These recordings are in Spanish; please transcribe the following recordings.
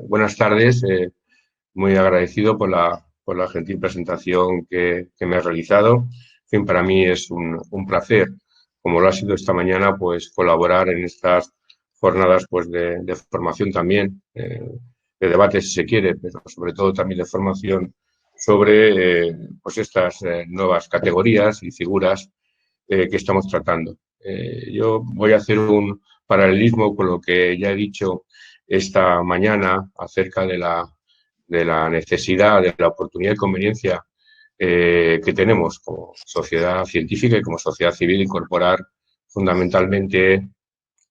Buenas tardes. Muy agradecido por la gentil presentación que me has realizado. En fin, para mí es un placer, como lo ha sido esta mañana, pues colaborar en estas jornadas pues de formación también, de debate si se quiere, pero sobre todo también de formación sobre pues estas nuevas categorías y figuras que estamos tratando. Yo voy a hacer un paralelismo con lo que ya he dicho esta mañana acerca de la necesidad, de la oportunidad y conveniencia que tenemos como sociedad científica y como sociedad civil incorporar fundamentalmente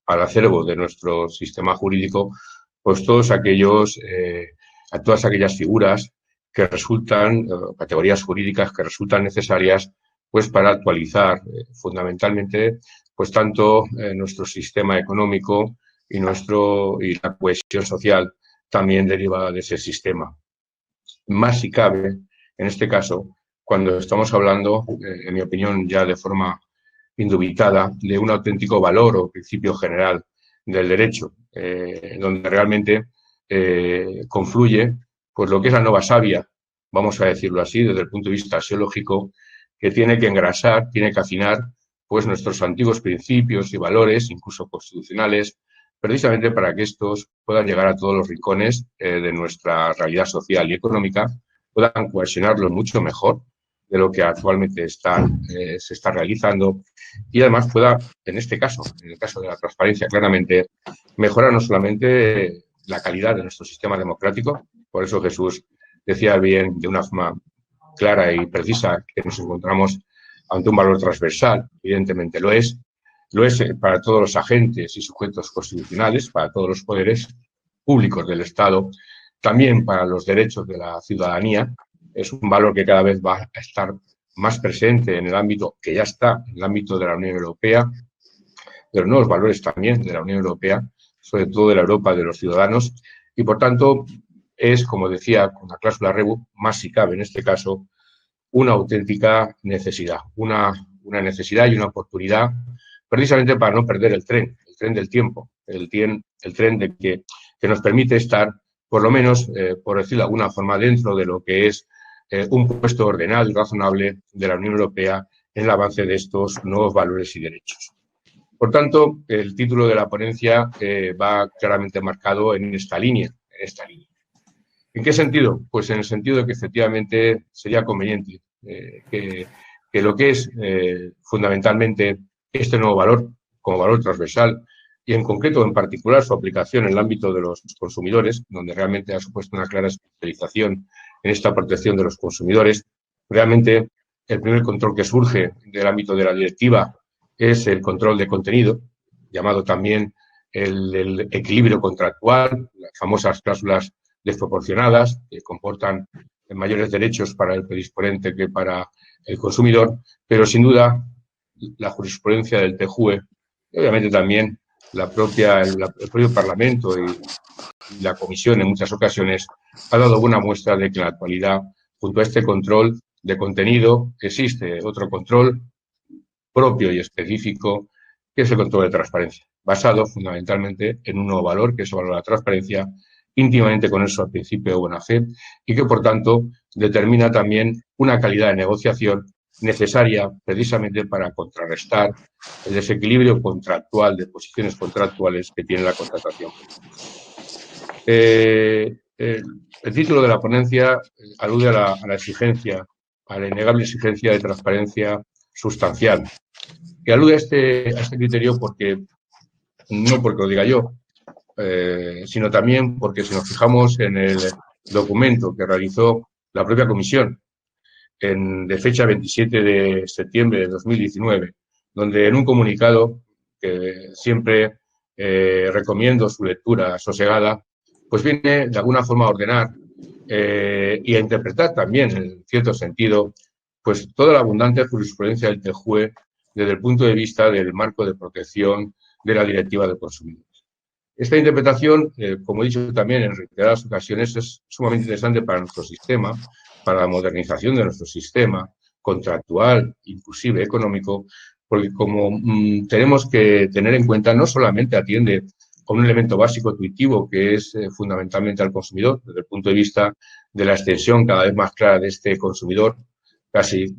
al acervo de nuestro sistema jurídico pues a todas aquellas figuras que resultan, categorías jurídicas que resultan necesarias pues para actualizar fundamentalmente pues tanto nuestro sistema económico y la cohesión social también derivada de ese sistema. Más si cabe, en este caso, cuando estamos hablando, en mi opinión, ya de forma indubitada, de un auténtico valor o principio general del derecho, donde realmente confluye pues lo que es la nueva savia, vamos a decirlo así, desde el punto de vista axiológico, que tiene que engrasar, tiene que afinar pues nuestros antiguos principios y valores, incluso constitucionales, precisamente para que estos puedan llegar a todos los rincones de nuestra realidad social y económica, puedan cohesionarlo mucho mejor de lo que actualmente se está realizando y además pueda, en este caso, en el caso de la transparencia, claramente mejorar no solamente la calidad de nuestro sistema democrático, por eso Jesús decía bien de una forma clara y precisa que nos encontramos ante un valor transversal, evidentemente lo es para todos los agentes y sujetos constitucionales, para todos los poderes públicos del Estado, también para los derechos de la ciudadanía. Es un valor que cada vez va a estar más presente en el ámbito, que ya está en el ámbito de la Unión Europea, de los nuevos valores también de la Unión Europea, sobre todo de la Europa de los ciudadanos, y por tanto es, como decía con la cláusula rebus, más si cabe en este caso, una auténtica necesidad, una necesidad y una oportunidad precisamente para no perder el tren del tiempo, el tren de que nos permite estar, por lo menos, por decirlo de alguna forma, dentro de lo que es un puesto ordenado y razonable de la Unión Europea en el avance de estos nuevos valores y derechos. Por tanto, el título de la ponencia va claramente marcado en esta línea. ¿En qué sentido? Pues en el sentido de que efectivamente sería conveniente que lo que es fundamentalmente este nuevo valor, como valor transversal, y en concreto, en particular, su aplicación en el ámbito de los consumidores, donde realmente ha supuesto una clara especialización en esta protección de los consumidores. Realmente, el primer control que surge del ámbito de la directiva es el control de contenido, llamado también el equilibrio contractual, las famosas cláusulas desproporcionadas, que comportan mayores derechos para el predisponente que para el consumidor, pero sin duda la jurisprudencia del TJUE y obviamente también el propio Parlamento y la Comisión en muchas ocasiones ha dado buena muestra de que en la actualidad, junto a este control de contenido, existe otro control propio y específico, que es el control de transparencia, basado fundamentalmente en un nuevo valor, que es el valor de la transparencia, íntimamente con eso al principio de buena fe, y que, por tanto, determina también una calidad de negociación necesaria precisamente para contrarrestar el desequilibrio contractual, de posiciones contractuales que tiene la contratación. El título de la ponencia alude a la exigencia, a la innegable exigencia de transparencia sustancial, que alude a este criterio no porque lo diga yo, sino también porque si nos fijamos en el documento que realizó la propia Comisión de fecha 27 de septiembre de 2019, donde en un comunicado que siempre recomiendo su lectura sosegada, pues viene de alguna forma a ordenar y a interpretar también, en cierto sentido, pues toda la abundante jurisprudencia del TJUE desde el punto de vista del marco de protección de la Directiva de Consumidores. Esta interpretación, como he dicho también en reiteradas ocasiones, es sumamente interesante para nuestro sistema, para la modernización de nuestro sistema contractual, inclusive económico, porque como tenemos que tener en cuenta, no solamente atiende a un elemento básico intuitivo que es fundamentalmente al consumidor, desde el punto de vista de la extensión cada vez más clara de este consumidor, casi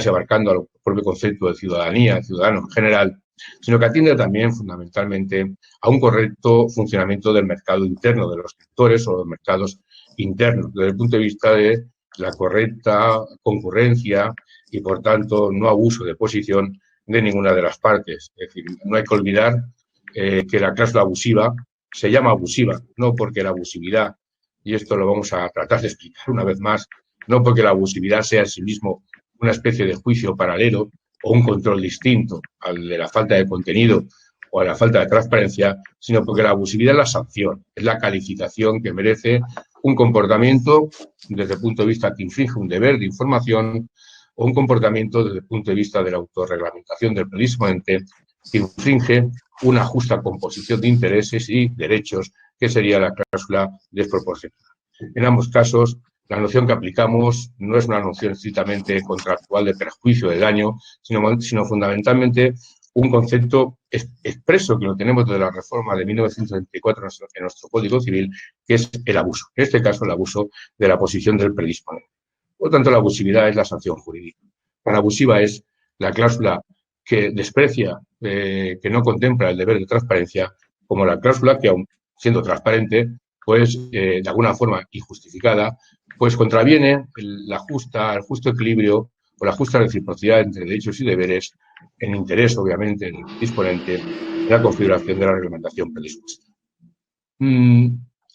abarcando al propio concepto de ciudadanía, ciudadano en general, sino que atiende también fundamentalmente a un correcto funcionamiento del mercado interno, de los sectores o los mercados internos, desde el punto de vista de la correcta concurrencia y, por tanto, no abuso de posición de ninguna de las partes. Es decir, no hay que olvidar que la cláusula abusiva se llama abusiva, no porque la abusividad, y esto lo vamos a tratar de explicar una vez más, no porque la abusividad sea en sí mismo una especie de juicio paralelo o un control distinto al de la falta de contenido o a la falta de transparencia, sino porque la abusividad es la sanción, es la calificación que merece un comportamiento desde el punto de vista que infringe un deber de información o un comportamiento desde el punto de vista de la autorreglamentación del periodismo ente que infringe una justa composición de intereses y derechos, que sería la cláusula desproporcionada. En ambos casos, la noción que aplicamos no es una noción estrictamente contractual de perjuicio de daño, sino fundamentalmente un concepto expreso que lo tenemos desde la reforma de 1924 en nuestro Código Civil, que es el abuso. En este caso, el abuso de la posición del predisponente. Por lo tanto, la abusividad es la sanción jurídica. La abusiva es la cláusula que desprecia, que no contempla el deber de transparencia, como la cláusula que, aun siendo transparente, pues de alguna forma injustificada, pues contraviene el justo equilibrio o la justa reciprocidad entre derechos y deberes en interés, obviamente, del disponente en la configuración de la reglamentación predispuesta.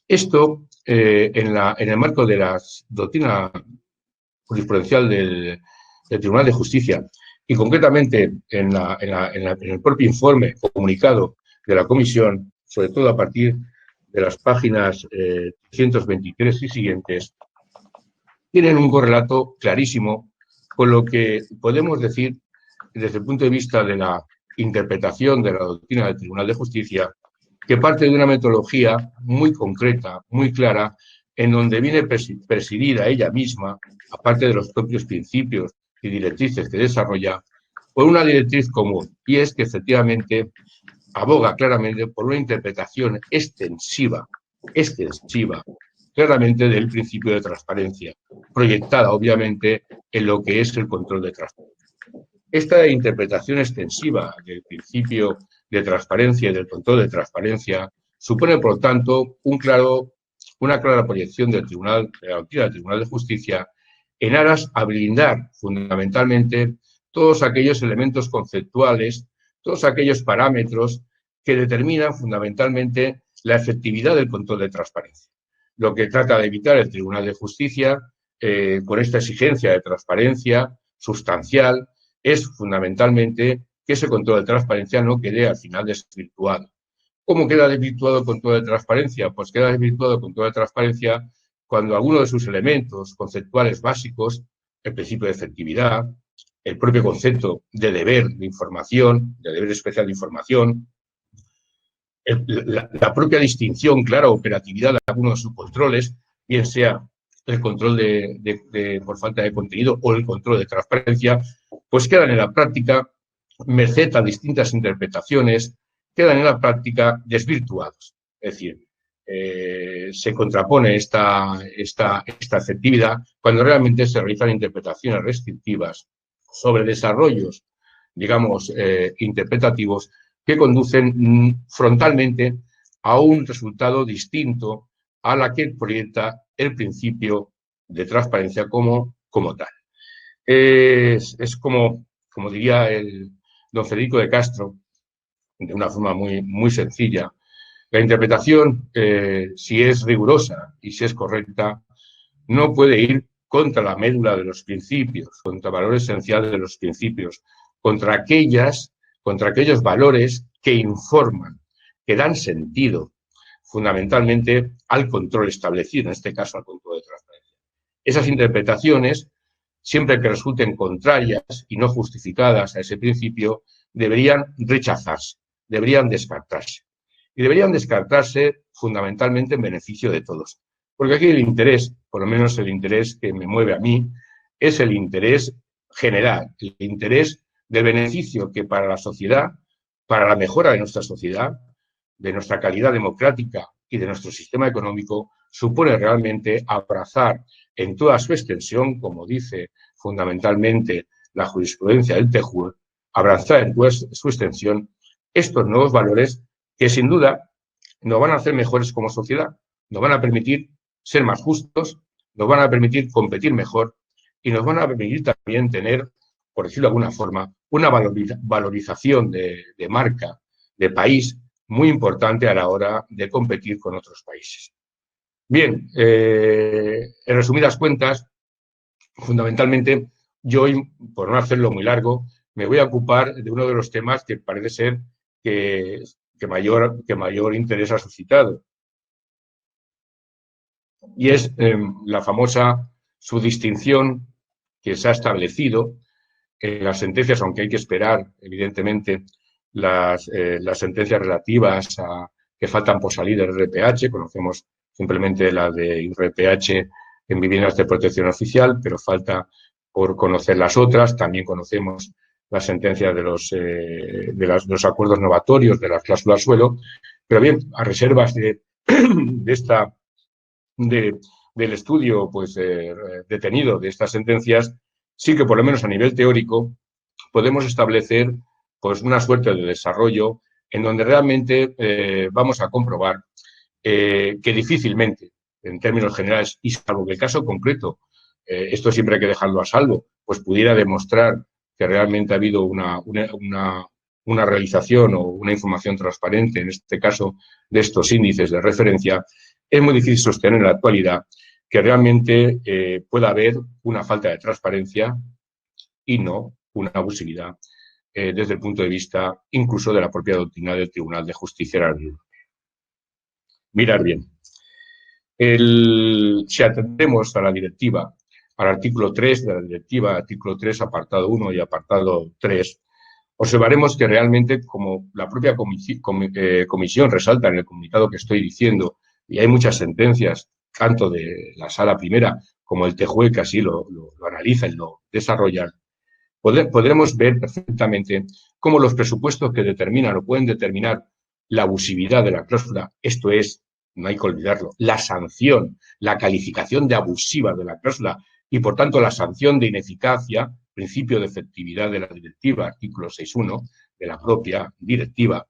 Esto, en el marco de la doctrina jurisprudencial del Tribunal de Justicia y concretamente en el propio informe comunicado de la Comisión, sobre todo a partir de las páginas 323 y siguientes, tienen un correlato clarísimo con lo que podemos decir desde el punto de vista de la interpretación de la doctrina del Tribunal de Justicia, que parte de una metodología muy concreta, muy clara, en donde viene presidida ella misma, aparte de los propios principios y directrices que desarrolla, por una directriz común, y es que efectivamente aboga claramente por una interpretación extensiva, claramente del principio de transparencia, proyectada obviamente en lo que es el control de transparencia. Esta interpretación extensiva del principio de transparencia y del control de transparencia supone, por lo tanto, una clara proyección del Tribunal, de la doctrina del Tribunal de Justicia, en aras a blindar fundamentalmente todos aquellos elementos conceptuales, todos aquellos parámetros que determinan fundamentalmente la efectividad del control de transparencia. Lo que trata de evitar el Tribunal de Justicia con esta exigencia de transparencia sustancial es fundamentalmente que ese control de transparencia no quede al final desvirtuado. ¿Cómo queda desvirtuado el control de transparencia? Pues queda desvirtuado el control de transparencia cuando alguno de sus elementos conceptuales básicos, el principio de efectividad, el propio concepto de deber de información, de deber especial de información, la propia distinción, clara, operatividad de algunos de sus controles, bien sea el control por falta de contenido o el control de transparencia, pues quedan en la práctica, merced a distintas interpretaciones, quedan en la práctica desvirtuados. Es decir, se contrapone esta efectividad cuando realmente se realizan interpretaciones restrictivas sobre desarrollos, digamos, interpretativos que conducen frontalmente a un resultado distinto a la que proyecta el principio de transparencia como tal. Es como diría el don Federico de Castro, de una forma muy sencilla, la interpretación, si es rigurosa y si es correcta, no puede ir contra la médula de los principios, contra el valor esencial de los principios, contra aquellos valores que informan, que dan sentido fundamentalmente al control establecido, en este caso al control de transparencia. Esas interpretaciones, siempre que resulten contrarias y no justificadas a ese principio, deberían rechazarse, deberían descartarse. Y deberían descartarse fundamentalmente en beneficio de todos. Porque aquí el interés, por lo menos el interés que me mueve a mí, es el interés general, el interés del beneficio que para la sociedad, para la mejora de nuestra sociedad, de nuestra calidad democrática y de nuestro sistema económico supone realmente abrazar en toda su extensión, como dice fundamentalmente la jurisprudencia del TJUE, abrazar en toda su extensión estos nuevos valores que sin duda nos van a hacer mejores como sociedad, nos van a permitir ser más justos, nos van a permitir competir mejor y nos van a permitir también tener, por decirlo de alguna forma, una valorización de marca, de país, muy importante a la hora de competir con otros países. Bien, en resumidas cuentas, fundamentalmente, yo hoy, por no hacerlo muy largo, me voy a ocupar de uno de los temas que parece ser que mayor interés ha suscitado. Y es la famosa subdistinción que se ha establecido en las sentencias, aunque hay que esperar, evidentemente, las sentencias relativas a que faltan por salir del RPH. Conocemos simplemente la de RPH en viviendas de protección oficial, pero falta por conocer las otras. También conocemos las sentencias de los acuerdos novatorios, de las cláusulas suelo. Pero bien, a reservas del estudio pues, detenido de estas sentencias, sí que por lo menos a nivel teórico podemos establecer pues, una suerte de desarrollo en donde realmente vamos a comprobar que difícilmente, en términos generales, y salvo que el caso concreto, esto siempre hay que dejarlo a salvo, pues pudiera demostrar que realmente ha habido una realización o una información transparente, en este caso, de estos índices de referencia, es muy difícil sostener en la actualidad que realmente pueda haber una falta de transparencia y no una abusividad desde el punto de vista incluso de la propia doctrina del Tribunal de Justicia de la Unión Europea. Mirar bien. Si atendemos a la directiva, al artículo 3 de la directiva, artículo 3, apartado 1 y apartado 3, observaremos que realmente, como la propia comisión resalta en el comunicado que estoy diciendo, y hay muchas sentencias, tanto de la Sala Primera como el TJUE, que así lo analiza y lo desarrolla, podremos ver perfectamente cómo los presupuestos que determinan o pueden determinar la abusividad de la cláusula, esto es, no hay que olvidarlo, la sanción, la calificación de abusiva de la cláusula y, por tanto, la sanción de ineficacia, principio de efectividad de la directiva, artículo 6.1 de la propia directiva,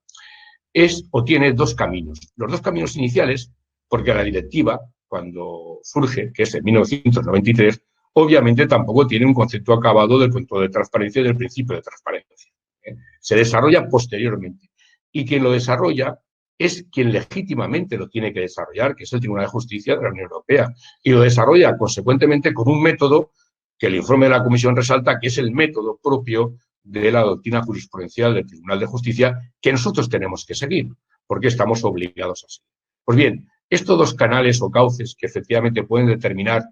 es o tiene dos caminos. Los dos caminos iniciales, porque la directiva, cuando surge, que es en 1993, obviamente tampoco tiene un concepto acabado del control de transparencia y del principio de transparencia. Se desarrolla posteriormente. Y quien lo desarrolla es quien legítimamente lo tiene que desarrollar, que es el Tribunal de Justicia de la Unión Europea. Y lo desarrolla, consecuentemente, con un método que el informe de la Comisión resalta, que es el método propio de la doctrina jurisprudencial del Tribunal de Justicia, que nosotros tenemos que seguir, porque estamos obligados a seguir. Pues bien, estos dos canales o cauces que efectivamente pueden determinar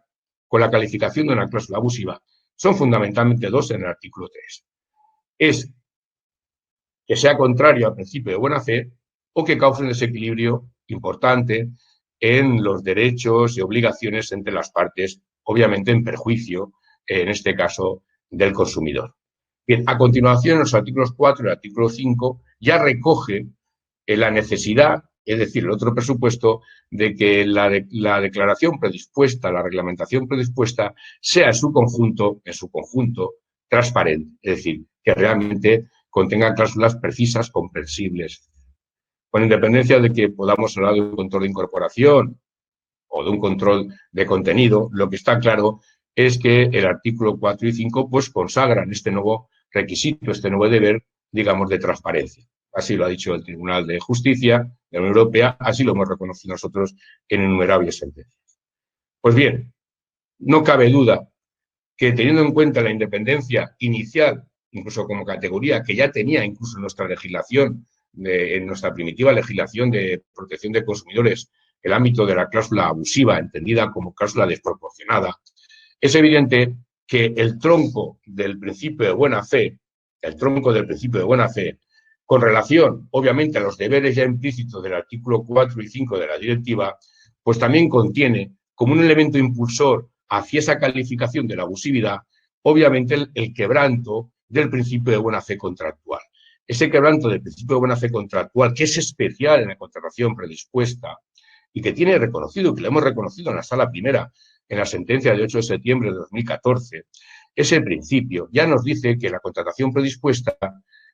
con la calificación de una cláusula abusiva son fundamentalmente dos en el artículo 3. Es que sea contrario al principio de buena fe o que cause un desequilibrio importante en los derechos y obligaciones entre las partes, obviamente en perjuicio, en este caso, del consumidor. Bien, a continuación, en los artículos 4 y el artículo 5 ya recoge la necesidad, es decir, el otro presupuesto, de que la declaración predispuesta, la reglamentación predispuesta, sea en su conjunto, transparente, es decir, que realmente contenga cláusulas precisas, comprensibles. Con independencia de que podamos hablar de un control de incorporación o de un control de contenido, lo que está claro es que el artículo 4 y 5 pues consagran este nuevo requisito, este nuevo deber, digamos, de transparencia. Así lo ha dicho el Tribunal de Justicia de la Unión Europea, así lo hemos reconocido nosotros en innumerables sentencias. Pues bien, no cabe duda que teniendo en cuenta la independencia inicial, incluso como categoría que ya tenía incluso nuestra legislación, en nuestra primitiva legislación de protección de consumidores, el ámbito de la cláusula abusiva, entendida como cláusula desproporcionada, es evidente que el tronco del principio de buena fe, con relación, obviamente, a los deberes ya implícitos del artículo 4 y 5 de la directiva, pues también contiene como un elemento impulsor hacia esa calificación de la abusividad, obviamente el quebranto del principio de buena fe contractual. ese quebranto del principio de buena fe contractual, que es especial en la contratación predispuesta y que tiene reconocido, que lo hemos reconocido en la Sala Primera, en la sentencia de 8 de septiembre de 2014, ese principio ya nos dice que la contratación predispuesta,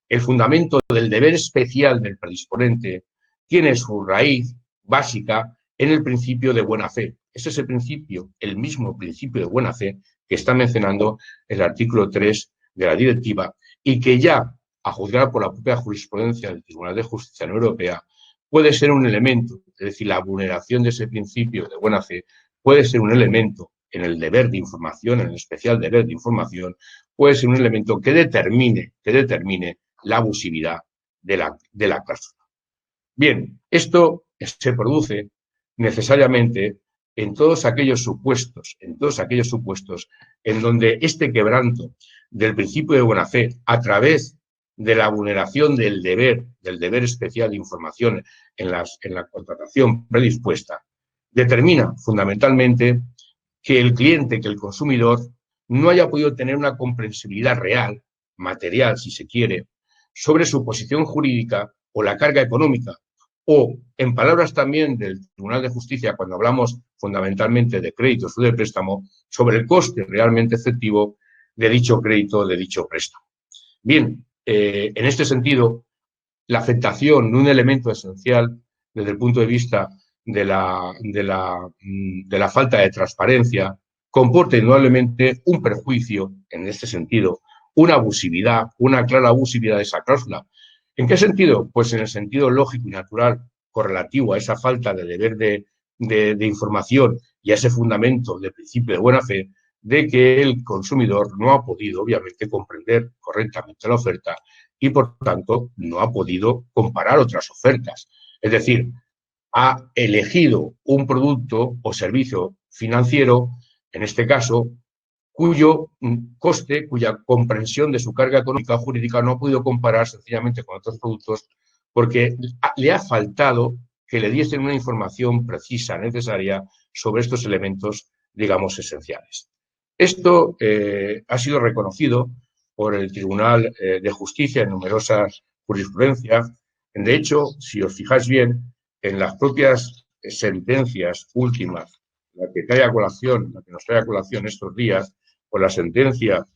el fundamento del deber especial del predisponente, tiene su raíz básica en el principio de buena fe. Ese es el principio, el mismo principio de buena fe que está mencionando el artículo 3 de la directiva y que ya, a juzgar por la propia jurisprudencia del Tribunal de Justicia de la Unión Europea, puede ser un elemento, es decir, la vulneración de ese principio de buena fe puede ser un elemento en el deber de información, en el especial deber de información, puede ser un elemento que determine la abusividad de la cláusula. Bien, esto se produce necesariamente en todos aquellos supuestos en donde este quebranto del principio de buena fe a través de la vulneración del deber especial de información en la contratación predispuesta, determina fundamentalmente que el cliente, que el consumidor, no haya podido tener una comprensibilidad real, material, si se quiere, sobre su posición jurídica o la carga económica, o, en palabras también del Tribunal de Justicia, cuando hablamos fundamentalmente de créditos o de préstamo, sobre el coste realmente efectivo de dicho crédito o de dicho préstamo. Bien, en este sentido, la afectación de un elemento esencial desde el punto de vista de la falta de transparencia comporta indudablemente un perjuicio en este sentido, una abusividad, una clara abusividad de esa cláusula. ¿En qué sentido? Pues en el sentido lógico y natural correlativo a esa falta de deber de información y a ese fundamento de principio de buena fe de que el consumidor no ha podido, obviamente, comprender correctamente la oferta y, por tanto, no ha podido comparar otras ofertas. Es decir, ha elegido un producto o servicio financiero, en este caso, cuyo coste, cuya comprensión de su carga económica o jurídica no ha podido comparar sencillamente con otros productos porque le ha faltado que le diesen una información precisa, necesaria, sobre estos elementos, digamos, esenciales. Esto ha sido reconocido por el Tribunal de Justicia en numerosas jurisprudencias. De hecho, si os fijáis bien, en las propias sentencias últimas, la que nos trae a colación estos días, pues la sentencia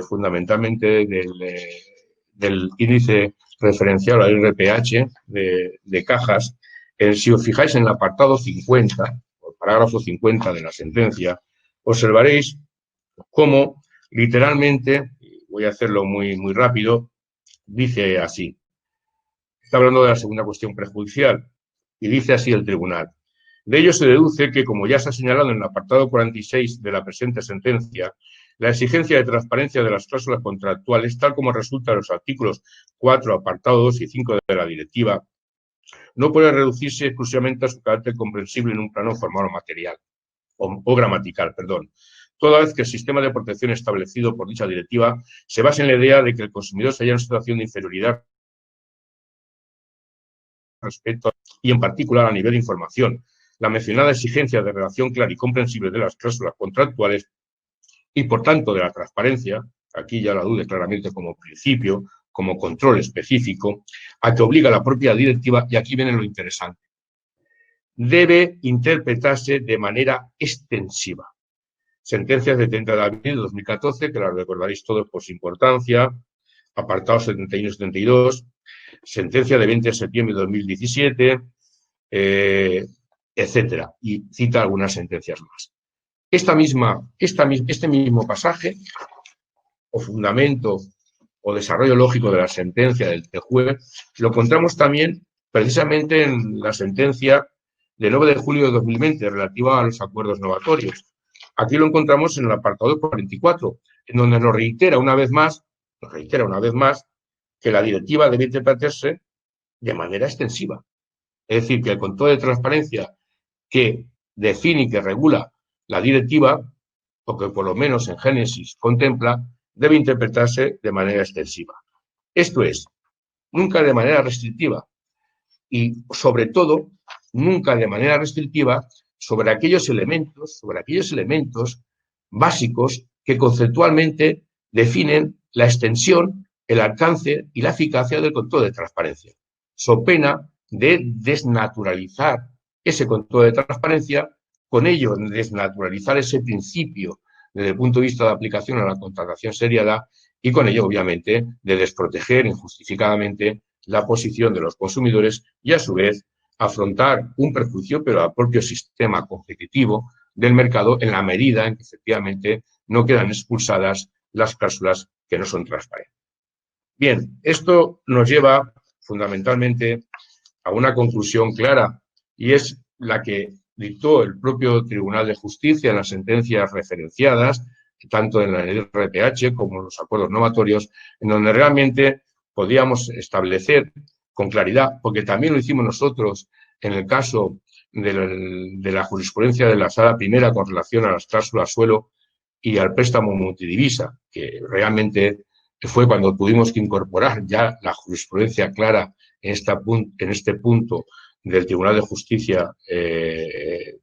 fundamentalmente del índice referencial al IRPH de cajas, si os fijáis en el apartado 50, o el parágrafo 50 de la sentencia, observaréis cómo literalmente, voy a hacerlo muy, muy rápido, dice así. Está hablando de la segunda cuestión prejudicial y dice así el tribunal. De ello se deduce que, como ya se ha señalado en el apartado 46 de la presente sentencia, la exigencia de transparencia de las cláusulas contractuales, tal como resulta de los artículos 4, apartado 2 y 5 de la directiva, no puede reducirse exclusivamente a su carácter comprensible en un plano formal o material, o gramatical, perdón, toda vez que el sistema de protección establecido por dicha directiva se basa en la idea de que el consumidor se halla en situación de inferioridad respecto y en particular a nivel de información. La mencionada exigencia de relación clara y comprensible de las cláusulas contractuales y, por tanto, de la transparencia, aquí ya la dude claramente como principio, como control específico, a que obliga la propia directiva, y aquí viene lo interesante, debe interpretarse de manera extensiva. Sentencias de 30 de abril de 2014, que las recordaréis todos por su importancia, apartados 71 y 72, sentencia de 20 de septiembre de 2017, etcétera, y cita algunas sentencias más. Este mismo pasaje, o fundamento, o desarrollo lógico de la sentencia del juez, lo encontramos también precisamente en la sentencia de 9 de julio de 2020, relativa a los acuerdos novatorios. Aquí lo encontramos en el apartado 44, en donde nos reitera una vez más que la directiva debe interpretarse de manera extensiva. Es decir, que el control de transparencia que define y que regula la directiva, o que por lo menos en génesis contempla, debe interpretarse de manera extensiva. Esto es, nunca de manera restrictiva y, sobre todo, nunca de manera restrictiva sobre aquellos elementos básicos que conceptualmente definen la extensión el alcance y la eficacia del control de transparencia, so pena de desnaturalizar ese control de transparencia, con ello desnaturalizar ese principio desde el punto de vista de aplicación a la contratación seriada y con ello, obviamente, de desproteger injustificadamente la posición de los consumidores y, a su vez, afrontar un perjuicio, pero al propio sistema competitivo del mercado en la medida en que, efectivamente, no quedan expulsadas las cláusulas que no son transparentes. Bien, esto nos lleva fundamentalmente a una conclusión clara y es la que dictó el propio Tribunal de Justicia en las sentencias referenciadas, tanto en la RPH como en los acuerdos novatorios, en donde realmente podíamos establecer con claridad, porque también lo hicimos nosotros en el caso de la jurisprudencia de la Sala Primera con relación a las cláusulas suelo y al préstamo multidivisa, que realmente fue cuando tuvimos que incorporar ya la jurisprudencia clara en este punto del Tribunal de Justicia de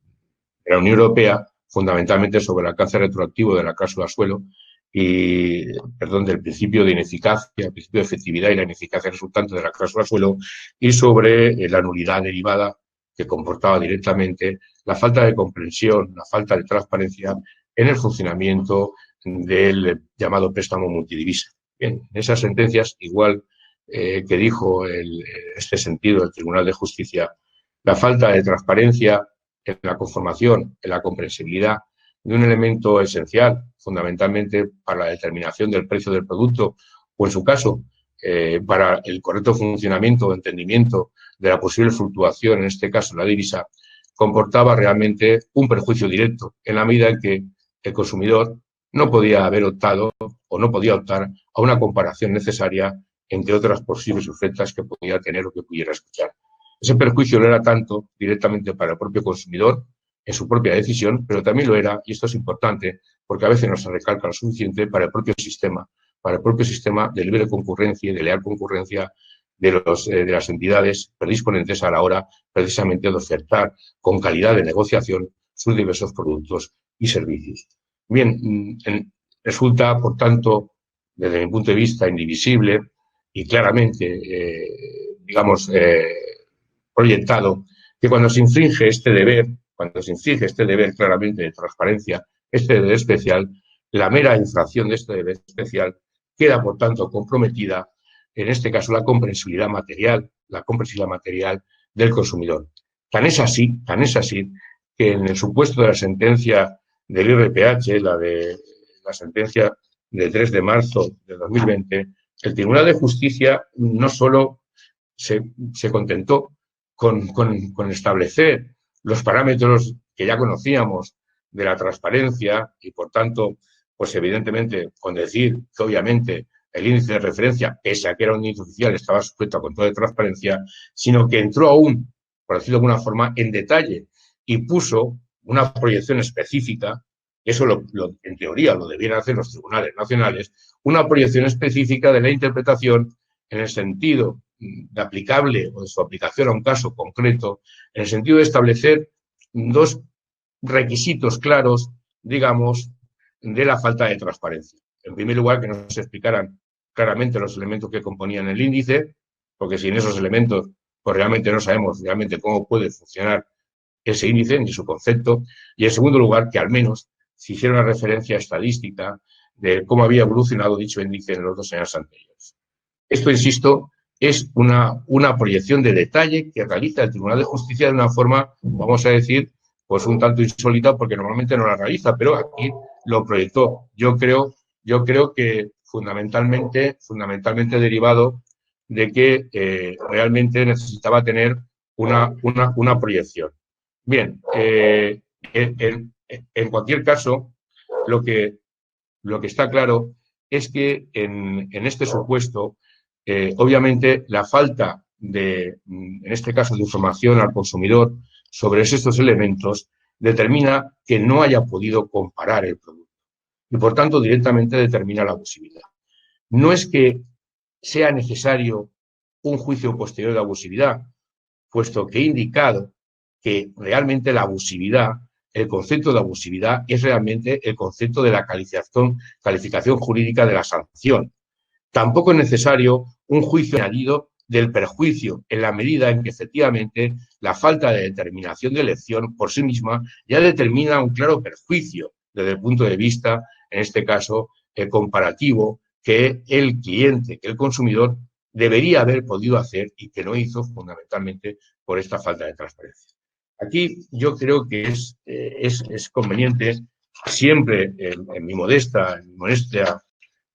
la Unión Europea, fundamentalmente sobre el alcance retroactivo de la cláusula suelo y, perdón, del principio de ineficacia, el principio de efectividad y la ineficacia resultante de la cláusula suelo y sobre la nulidad derivada que comportaba directamente la falta de comprensión, la falta de transparencia en el funcionamiento del llamado préstamo multidivisa. Bien, en esas sentencias, igual que dijo este sentido el Tribunal de Justicia, la falta de transparencia en la conformación, en la comprensibilidad de un elemento esencial, fundamentalmente para la determinación del precio del producto o, en su caso, para el correcto funcionamiento o entendimiento de la posible fluctuación, en este caso la divisa, comportaba realmente un perjuicio directo en la medida en que el consumidor no podía haber optado o no podía optar a una comparación necesaria entre otras posibles ofertas que podía tener o que pudiera escuchar. Ese perjuicio no era tanto directamente para el propio consumidor en su propia decisión, pero también lo era, y esto es importante, porque a veces no se recalca lo suficiente, para el propio sistema de libre concurrencia y de leal concurrencia de las entidades predisponentes a la hora precisamente de ofertar con calidad de negociación sus diversos productos y servicios. Bien, resulta, por tanto, desde mi punto de vista, indivisible y claramente, proyectado, que cuando se infringe este deber claramente de transparencia, este deber especial, la mera infracción de este deber especial queda, por tanto, comprometida, en este caso, la comprensibilidad material del consumidor. Tan es así que en el supuesto de la sentencia del IRPH, la sentencia del 3 de marzo de 2020, el Tribunal de Justicia no solo se contentó con establecer los parámetros que ya conocíamos de la transparencia y, por tanto, pues evidentemente con decir que obviamente el índice de referencia, pese a que era un índice oficial, estaba sujeto a control de transparencia, sino que entró aún, por decirlo de alguna forma, en detalle y puso una proyección específica, eso en teoría lo debieran hacer los tribunales nacionales, una proyección específica de la interpretación en el sentido de aplicable o de su aplicación a un caso concreto, en el sentido de establecer dos requisitos claros, digamos, de la falta de transparencia. En primer lugar, que nos explicaran claramente los elementos que componían el índice, porque sin esos elementos, pues realmente no sabemos realmente cómo puede funcionar ese índice ni su concepto. Y en segundo lugar, que al menos se hiciera una referencia estadística de cómo había evolucionado dicho índice en los 2 años anteriores. Esto, insisto, es una proyección de detalle que realiza el Tribunal de Justicia de una forma, vamos a decir, pues un tanto insólita, porque normalmente no la realiza, pero aquí lo proyectó. Yo creo que fundamentalmente derivado de que realmente necesitaba tener una proyección. Bien, en cualquier caso, lo que está claro es que en este supuesto, obviamente, la falta en este caso, de información al consumidor sobre estos elementos determina que no haya podido comparar el producto y, por tanto, directamente determina la abusividad. No es que sea necesario un juicio posterior de abusividad, puesto que he indicado que realmente la abusividad, el concepto de abusividad es realmente el concepto de la calificación jurídica de la sanción. Tampoco es necesario un juicio añadido del perjuicio, en la medida en que efectivamente la falta de determinación de elección por sí misma ya determina un claro perjuicio desde el punto de vista, en este caso, comparativo, que el cliente, que el consumidor debería haber podido hacer y que no hizo fundamentalmente por esta falta de transparencia. Aquí yo creo que es conveniente siempre, en mi modesta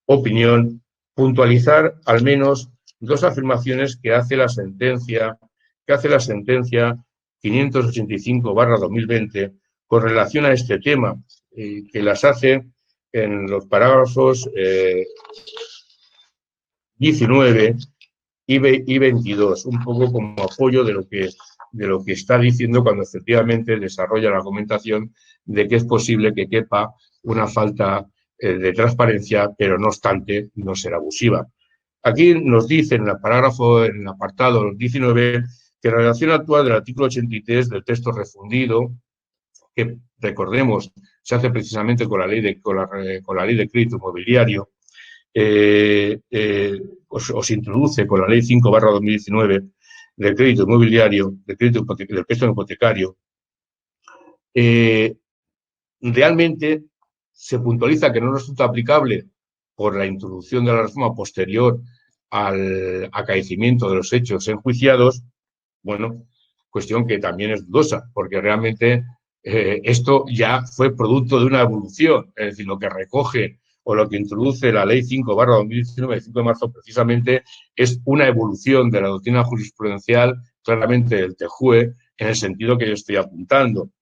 opinión, puntualizar al menos dos afirmaciones que hace la sentencia 585/2020 con relación a este tema, que las hace en los parágrafos 19 y 22, un poco como apoyo de lo que está diciendo cuando efectivamente desarrolla la argumentación de que es posible que quepa una falta de transparencia, pero no obstante no ser abusiva. Aquí nos dice en el parágrafo, en el apartado 19, que la redacción actual del artículo 83 del texto refundido, que recordemos se hace precisamente con la ley de crédito inmobiliario, os introduce con la ley 5/2019 del crédito inmobiliario, del préstamo hipotecario, realmente se puntualiza que no resulta aplicable por la introducción de la reforma posterior al acaecimiento de los hechos enjuiciados. Bueno, cuestión que también es dudosa, porque realmente esto ya fue producto de una evolución, es decir, lo que recoge o lo que introduce la ley 5/2019 de 5 de marzo precisamente es una evolución de la doctrina jurisprudencial, claramente del TJUE, en el sentido que yo estoy apuntando.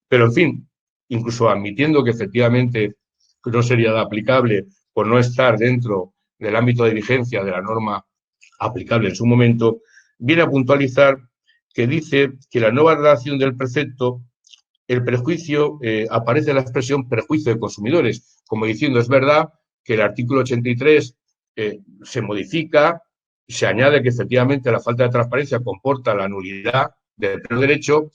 Pero, en fin, incluso admitiendo que efectivamente no sería aplicable por no estar dentro del ámbito de vigencia de la norma aplicable en su momento, viene a puntualizar que dice que la nueva redacción del precepto, el prejuicio, aparece en la expresión perjuicio de consumidores, como diciendo, es verdad que el artículo 83 se modifica, se añade que efectivamente la falta de transparencia comporta la nulidad del pleno derecho,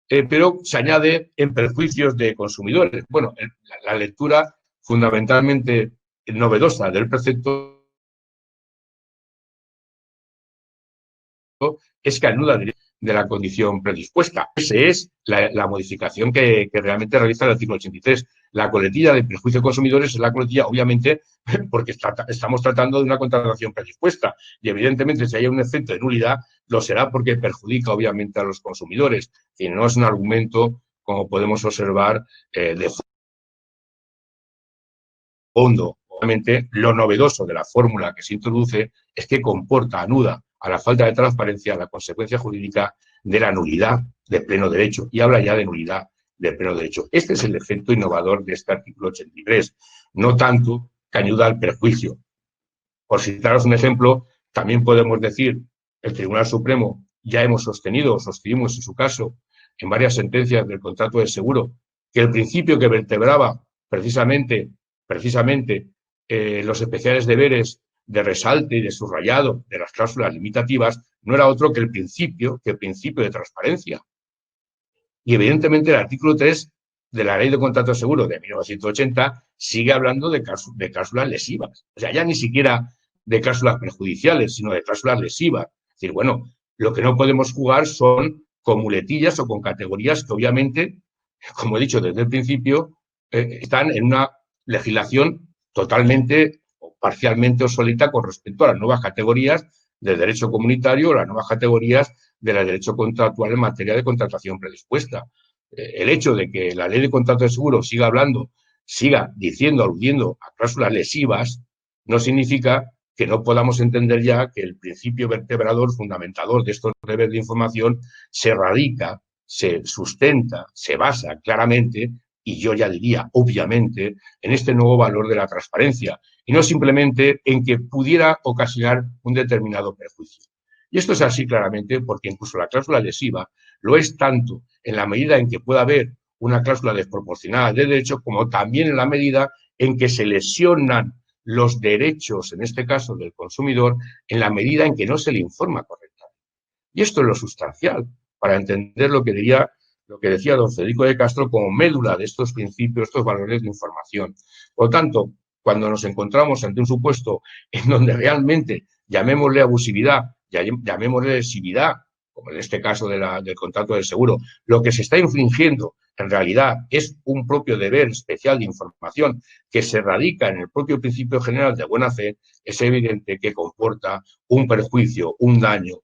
pero se añade en perjuicios de consumidores. Bueno, la lectura fundamentalmente novedosa del precepto es que anula de la condición predispuesta. Esa es la modificación que realmente realiza el artículo 83. La coletilla de perjuicio de consumidores es la coletilla, obviamente, porque estamos tratando de una contratación predispuesta. Y, evidentemente, si hay un efecto de nulidad, lo será porque perjudica, obviamente, a los consumidores. Y no es un argumento, como podemos observar, de fondo. Obviamente, lo novedoso de la fórmula que se introduce es que comporta, anuda a la falta de transparencia la consecuencia jurídica de la nulidad de pleno derecho, y habla ya de nulidad de pleno derecho. Este es el efecto innovador de este artículo 83, no tanto que ayuda al perjuicio. Por citaros un ejemplo, también podemos decir, el Tribunal Supremo ya hemos sostenido, o sostenimos en su caso, en varias sentencias del contrato de seguro, que el principio que vertebraba precisamente los especiales deberes de resalte y de subrayado de las cláusulas limitativas no era otro que el principio de transparencia. Y, evidentemente, el artículo 3 de la Ley de Contrato de Seguro de 1980 sigue hablando de cláusulas lesivas. O sea, ya ni siquiera de cláusulas perjudiciales, sino de cláusulas lesivas. Es decir, bueno, lo que no podemos jugar son con muletillas o con categorías que, obviamente, como he dicho desde el principio, están en una legislación totalmente o parcialmente obsoleta con respecto a las nuevas categorías del derecho comunitario o las nuevas categorías del derecho contractual en materia de contratación predispuesta. El hecho de que la ley de contrato de seguro siga diciendo, aludiendo a cláusulas lesivas, no significa que no podamos entender ya que el principio vertebrador, fundamentador de estos deberes de información se radica, se sustenta, se basa claramente, y yo ya diría, obviamente, en este nuevo valor de la transparencia, y no simplemente en que pudiera ocasionar un determinado perjuicio. Y esto es así claramente porque incluso la cláusula lesiva lo es tanto en la medida en que pueda haber una cláusula desproporcionada de derecho, como también en la medida en que se lesionan los derechos, en este caso del consumidor, en la medida en que no se le informa correctamente. Y esto es lo sustancial para entender lo que decía don Federico de Castro como médula de estos principios, estos valores de información. Por lo tanto, cuando nos encontramos ante un supuesto en donde realmente, llamémosle abusividad, llamémosle lesividad, como en este caso del contrato del seguro, lo que se está infringiendo en realidad es un propio deber especial de información que se radica en el propio principio general de buena fe, es evidente que comporta un perjuicio, un daño,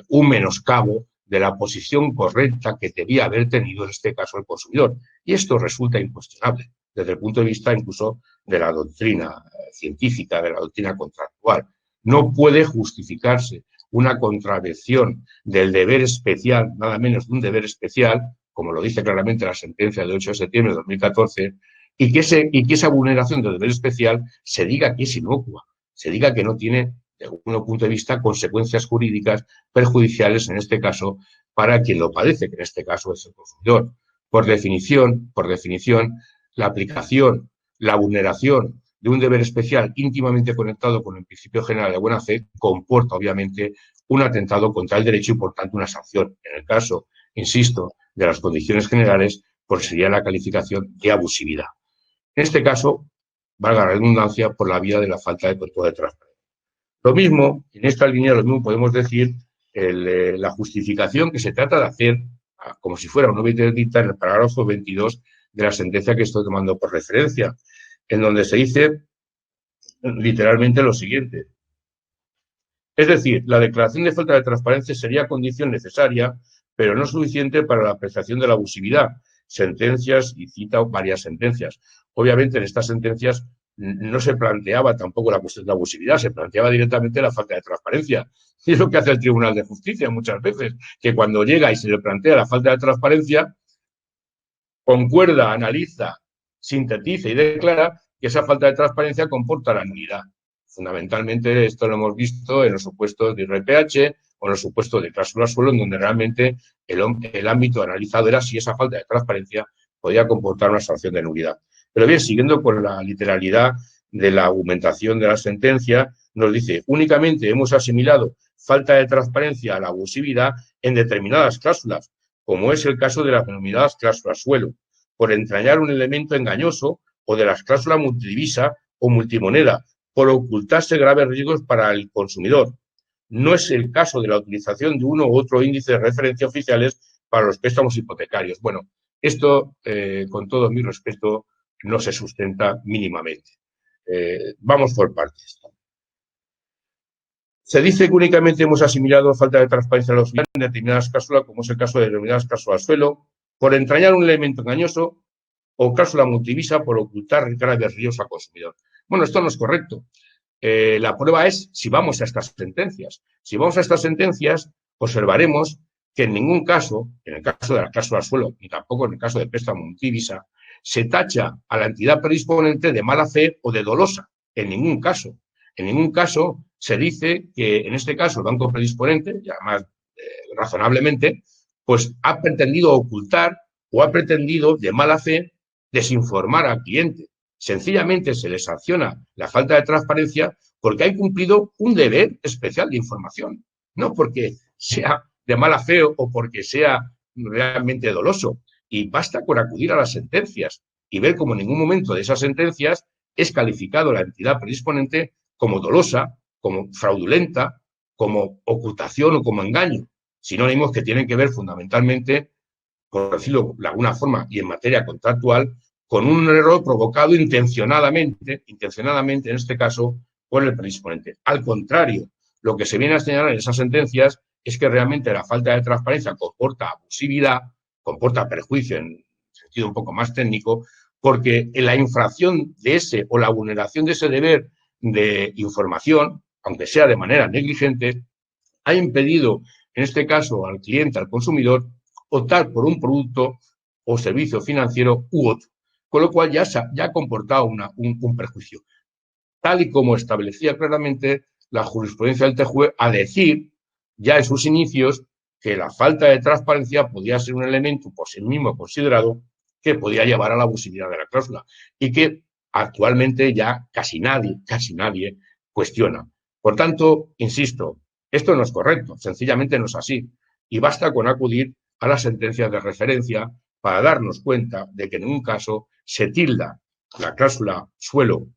un menoscabo de la posición correcta que debía haber tenido en este caso el consumidor. Y esto resulta incuestionable desde el punto de vista incluso de la doctrina científica, de la doctrina contractual. No puede justificarse una contravención del deber especial, nada menos de un deber especial, como lo dice claramente la sentencia del 8 de septiembre de 2014, y que esa vulneración del deber especial se diga que es inocua, se diga que no tiene, desde un punto de vista, consecuencias jurídicas perjudiciales, en este caso, para quien lo padece, que en este caso es el consumidor. Por definición, la aplicación, la vulneración de un deber especial íntimamente conectado con el principio general de buena fe comporta, obviamente, un atentado contra el derecho y, por tanto, una sanción. En el caso, insisto, de las condiciones generales, pues sería la calificación de abusividad. En este caso, valga la redundancia, por la vía de la falta de control de transparencia. Lo mismo, en esta línea, lo mismo podemos decir la justificación que se trata de hacer, como si fuera una objeto dicta en el parágrafo 22 de la sentencia que estoy tomando por referencia, en donde se dice literalmente lo siguiente. Es decir, la declaración de falta de transparencia sería condición necesaria, pero no suficiente para la apreciación de la abusividad. Sentencias, y cita varias sentencias. Obviamente, en estas sentencias no se planteaba tampoco la cuestión de abusividad, se planteaba directamente la falta de transparencia. Y es lo que hace el Tribunal de Justicia muchas veces, que cuando llega y se le plantea la falta de transparencia, concuerda, analiza, sintetiza y declara que esa falta de transparencia comporta la nulidad. Fundamentalmente esto lo hemos visto en los supuestos de IRPH o en los supuestos de cláusula suelo, en donde realmente el ámbito analizado era si esa falta de transparencia podía comportar una sanción de nulidad. Pero bien, siguiendo con la literalidad de la argumentación de la sentencia, nos dice, únicamente hemos asimilado falta de transparencia a la abusividad en determinadas cláusulas, como es el caso de las denominadas cláusulas suelo, por entrañar un elemento engañoso, o de las cláusulas multidivisa o multimoneda, por ocultarse graves riesgos para el consumidor. No es el caso de la utilización de uno u otro índice de referencia oficiales para los préstamos hipotecarios. Bueno, esto, con todo mi respeto, no se sustenta mínimamente. Vamos por partes. Se dice que únicamente hemos asimilado falta de transparencia a los en determinadas cláusulas, como es el caso de determinadas cláusulas suelo, por entrañar un elemento engañoso o cláusula multivisa por ocultar graves riesgos al consumidor. Bueno, esto no es correcto. La prueba es si vamos a estas sentencias. Si vamos a estas sentencias, observaremos que en ningún caso, en el caso de la cláusula suelo, ni tampoco en el caso de préstamo multivisa, se tacha a la entidad predisponente de mala fe o de dolosa. En ningún caso. En ningún caso se dice que, en este caso, el banco predisponente, y además razonablemente, pues ha pretendido ocultar o ha pretendido, de mala fe, desinformar al cliente. Sencillamente se le sanciona la falta de transparencia porque ha incumplido un deber especial de información, no porque sea de mala fe o porque sea realmente doloso. Y basta con acudir a las sentencias y ver cómo en ningún momento de esas sentencias es calificado la entidad predisponente como dolosa, como fraudulenta, como ocultación o como engaño. Sinónimos que tienen que ver fundamentalmente, por decirlo de alguna forma, y en materia contractual, con un error provocado intencionadamente en este caso, por el predisponente. Al contrario, lo que se viene a señalar en esas sentencias es que realmente la falta de transparencia comporta abusividad, comporta perjuicio en sentido un poco más técnico, porque en la infracción de ese o la vulneración de ese deber de información, aunque sea de manera negligente, ha impedido, en este caso, al cliente, al consumidor, optar por un producto o servicio financiero u otro, con lo cual ya ha comportado un perjuicio. Tal y como establecía claramente la jurisprudencia del TJUE, a decir ya en sus inicios que la falta de transparencia podía ser un elemento por sí mismo considerado que podía llevar a la abusividad de la cláusula y que actualmente ya casi nadie cuestiona. Por tanto, insisto, esto no es correcto, sencillamente no es así. Y basta con acudir a las sentencias de referencia para darnos cuenta de que en un caso se tilda la cláusula suelo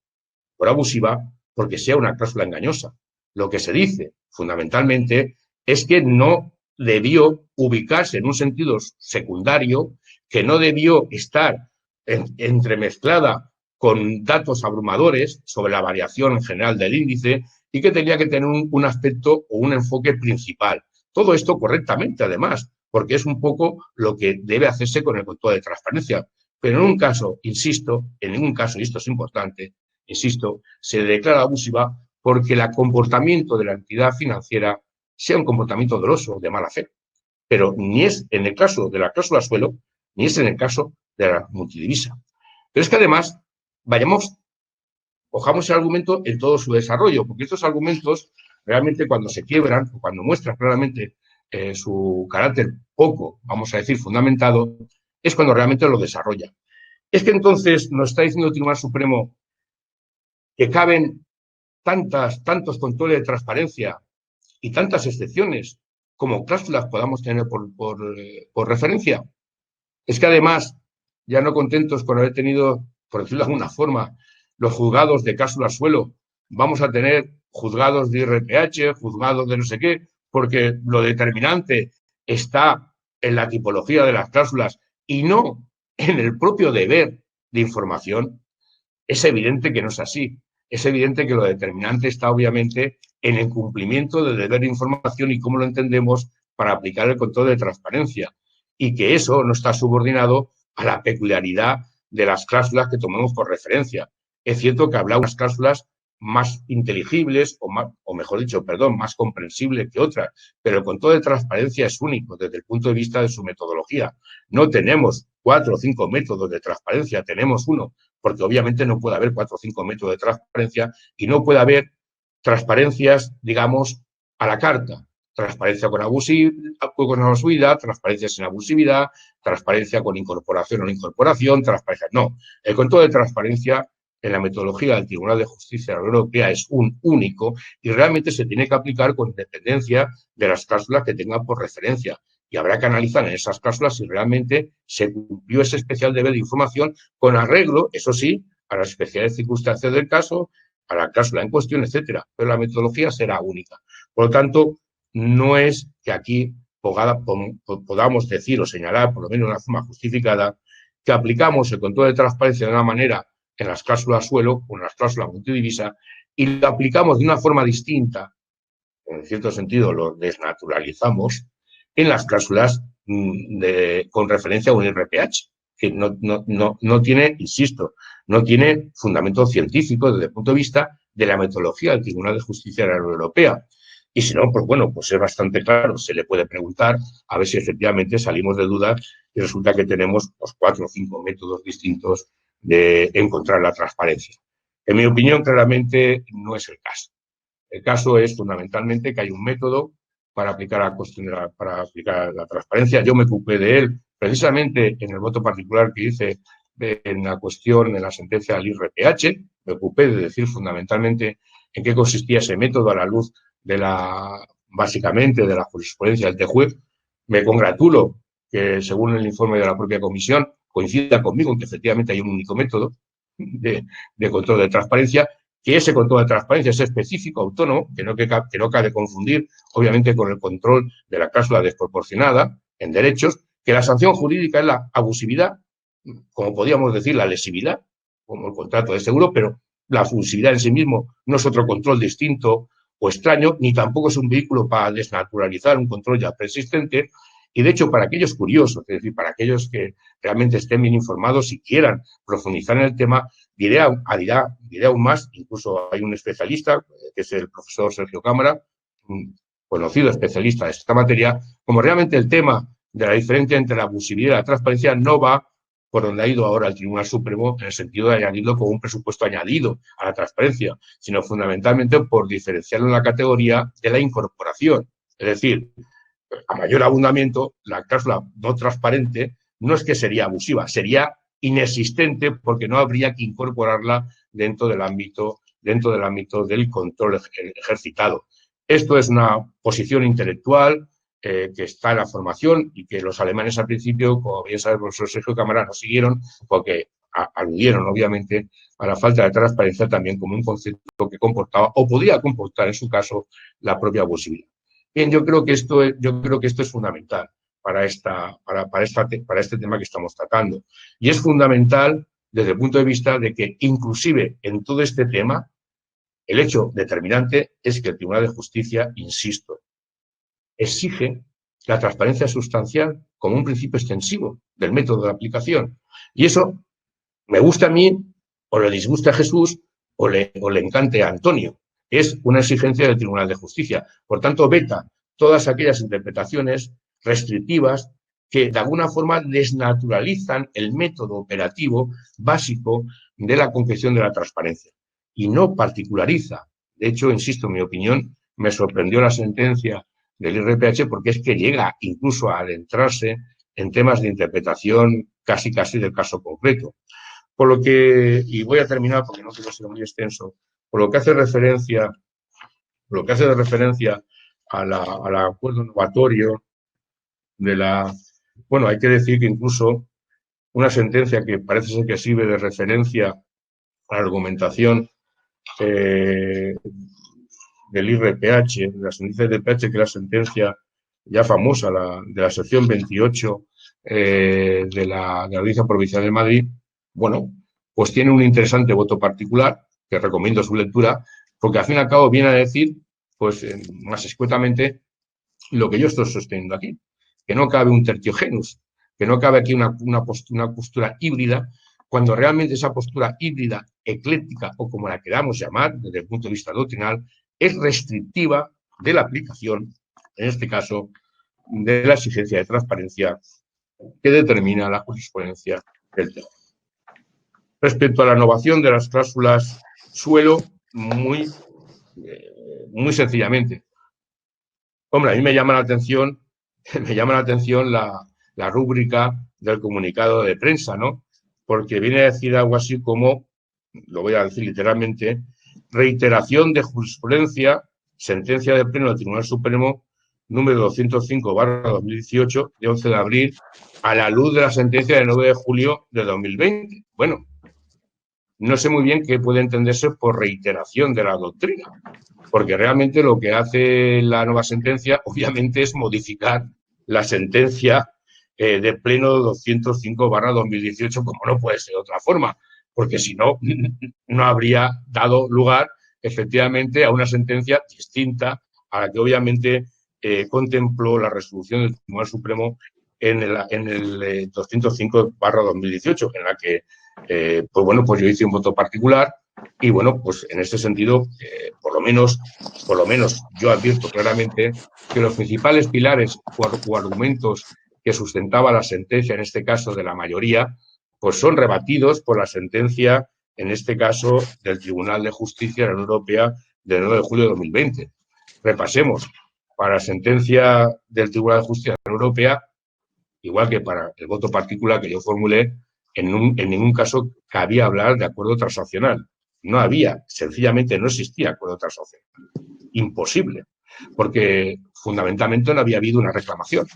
por abusiva porque sea una cláusula engañosa. Lo que se dice, fundamentalmente, es que no debió ubicarse en un sentido secundario, que no debió estar entremezclada con datos abrumadores sobre la variación en general del índice y que tenía que tener un aspecto o un enfoque principal. Todo esto correctamente, además, porque es un poco lo que debe hacerse con el control de transparencia. Pero en un caso, insisto, en ningún caso, y esto es importante, insisto, se declara abusiva porque el comportamiento de la entidad financiera sea un comportamiento doloso, de mala fe. Pero ni es en el caso de la cláusula suelo, ni es en el caso de la multidivisa. Pero es que además, cojamos el argumento en todo su desarrollo, porque estos argumentos realmente cuando se quiebran o cuando muestran claramente su carácter poco, vamos a decir, fundamentado, es cuando realmente lo desarrolla. Es que entonces nos está diciendo el Tribunal Supremo que caben tantos controles de transparencia y tantas excepciones como cláusulas podamos tener por referencia. Es que además, ya no contentos con haber tenido, por decirlo de alguna forma, los juzgados de cláusula suelo, vamos a tener juzgados de IRPH, juzgados de no sé qué, porque lo determinante está en la tipología de las cláusulas y no en el propio deber de información. Es evidente que no es así. Es evidente que lo determinante está obviamente en el cumplimiento del deber de información y cómo lo entendemos para aplicar el control de transparencia, y que eso no está subordinado a la peculiaridad de las cláusulas que tomemos por referencia. Es cierto que habrá unas cláusulas más inteligibles o mejor dicho, perdón, más comprensibles que otras, pero el control de transparencia es único desde el punto de vista de su metodología. No tenemos 4 o 5 métodos de transparencia, tenemos uno, porque obviamente no puede haber 4 o 5 métodos de transparencia y no puede haber transparencias, digamos, a la carta. Transparencia con abusividad, transparencia sin abusividad, transparencia con incorporación o no incorporación, transparencia. No, el control de transparencia en la metodología del Tribunal de Justicia de la Unión Europea es un único y realmente se tiene que aplicar con independencia de las cláusulas que tengan por referencia. Y habrá que analizar en esas cláusulas si realmente se cumplió ese especial deber de información con arreglo, eso sí, a las especiales circunstancias del caso, a la cláusula en cuestión, etcétera. Pero la metodología será única. Por lo tanto, no es que aquí podamos decir o señalar, por lo menos de una forma justificada, que aplicamos el control de transparencia de una manera en las cláusulas suelo o en las cláusulas multidivisa y lo aplicamos de una forma distinta, en cierto sentido lo desnaturalizamos, en las cláusulas con referencia a un IRPH, que no tiene, insisto, no tiene fundamento científico desde el punto de vista de la metodología del Tribunal de Justicia de la Unión Europea. Y si no, pues bueno, pues es bastante claro, se le puede preguntar a ver si efectivamente salimos de dudas y resulta que tenemos los 4 o 5 métodos distintos de encontrar la transparencia. En mi opinión, claramente no es el caso. El caso es fundamentalmente que hay un método para aplicar la transparencia. Yo me ocupé de él precisamente en el voto particular que hice en la cuestión, en la sentencia del IRPH. Me ocupé de decir fundamentalmente en qué consistía ese método a la luz de básicamente de la jurisprudencia del TJUE. Me congratulo que, según el informe de la propia comisión, coincida conmigo en que efectivamente hay un único método de control de transparencia, que ese control de transparencia es específico, autónomo, que no cabe confundir, obviamente, con el control de la cláusula desproporcionada en derechos, que la sanción jurídica es la abusividad, como podríamos decir la lesividad, como el contrato de seguro, pero la abusividad en sí mismo no es otro control distinto o extraño, ni tampoco es un vehículo para desnaturalizar un control ya persistente. Y de hecho, para aquellos curiosos, es decir, para aquellos que realmente estén bien informados y quieran profundizar en el tema, diré aún más, incluso hay un especialista, que es el profesor Sergio Cámara, un conocido especialista de esta materia, como realmente el tema de la diferencia entre la abusividad y la transparencia no va por donde ha ido ahora el Tribunal Supremo, en el sentido de añadirlo con un presupuesto añadido a la transparencia, sino fundamentalmente por diferenciarlo en la categoría de la incorporación. Es decir, a mayor abundamiento, la cláusula no transparente no es que sería abusiva, sería inexistente porque no habría que incorporarla dentro del ámbito del control ejercitado. Esto es una posición intelectual que está en la formación y que los alemanes al principio, como bien sabe el profesor Sergio Cámara, no siguieron porque aludieron obviamente a la falta de transparencia también como un concepto que comportaba o podía comportar en su caso la propia abusividad. Bien, yo creo que esto es fundamental para este tema que estamos tratando. Y es fundamental desde el punto de vista de que inclusive en todo este tema el hecho determinante es que el Tribunal de Justicia, insisto, exige la transparencia sustancial como un principio extensivo del método de aplicación. Y eso me gusta a mí, o le disgusta a Jesús, o le encante a Antonio. Es una exigencia del Tribunal de Justicia. Por tanto, veta todas aquellas interpretaciones restrictivas que de alguna forma desnaturalizan el método operativo básico de la concreción de la transparencia y no particulariza. De hecho, insisto, en mi opinión, me sorprendió la sentencia del IRPH porque es que llega incluso a adentrarse en temas de interpretación casi del caso concreto. Por lo que, y voy a terminar porque no quiero ser muy extenso, por lo que hace referencia al acuerdo novatorio de la... Bueno, hay que decir que incluso una sentencia que parece ser que sirve de referencia a la argumentación del IRPH, de la sentencia del IRPH, que es la sentencia ya famosa de la sección 28 de la Audiencia Provincial de Madrid, bueno, pues tiene un interesante voto particular, que recomiendo su lectura, porque al fin y al cabo viene a decir, pues más escuetamente, lo que yo estoy sosteniendo aquí, que no cabe un tertio genus, que no cabe aquí una postura híbrida, cuando realmente esa postura híbrida, ecléctica o como la queramos llamar desde el punto de vista doctrinal, es restrictiva de la aplicación, en este caso, de la exigencia de transparencia que determina la jurisprudencia del tema. Respecto a la innovación de las cláusulas suelo, muy sencillamente. Hombre, a mí me llama la atención la rúbrica del comunicado de prensa, ¿no? Porque viene a decir algo así como, lo voy a decir literalmente, reiteración de jurisprudencia, sentencia de pleno del Tribunal Supremo número 205/2018 de 11 de abril, a la luz de la sentencia de 9 de julio de 2020. Bueno, no sé muy bien qué puede entenderse por reiteración de la doctrina, porque realmente lo que hace la nueva sentencia, obviamente, es modificar la sentencia de pleno 205/2018, como no puede ser de otra forma, porque si no, no habría dado lugar, efectivamente, a una sentencia distinta a la que obviamente contempló la resolución del Tribunal Supremo en el 205/2018, en la que, pues bueno, pues yo hice un voto particular y bueno, pues en este sentido, por lo menos yo advierto claramente que los principales pilares o argumentos que sustentaba la sentencia, en este caso de la mayoría, pues son rebatidos por la sentencia, en este caso, del Tribunal de Justicia de la Unión Europea del 9 de julio de 2020. Repasemos. Para la sentencia del Tribunal de Justicia de la Unión Europea, igual que para el voto particular que yo formulé, en ningún caso cabía hablar de acuerdo transaccional. No había, sencillamente no existía acuerdo transaccional. Imposible, porque fundamentalmente no había habido una reclamación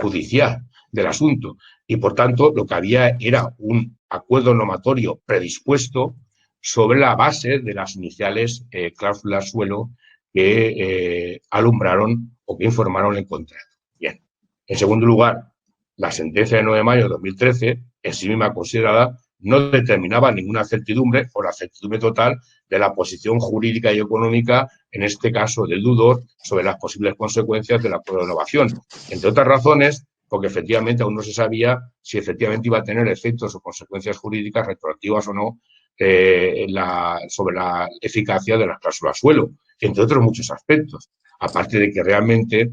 judicial del asunto y, por tanto, lo que había era un acuerdo normatorio predispuesto sobre la base de las iniciales cláusulas suelo que alumbraron o que informaron el contrato. Bien. En segundo lugar, la sentencia de 9 de mayo de 2013, en sí misma considerada, no determinaba ninguna certidumbre o la certidumbre total de la posición jurídica y económica, en este caso del deudor, sobre las posibles consecuencias del acuerdo de renovación. Entre otras razones, porque efectivamente aún no se sabía si efectivamente iba a tener efectos o consecuencias jurídicas retroactivas o no sobre la eficacia de las cláusulas suelo, entre otros muchos aspectos. Aparte de que realmente,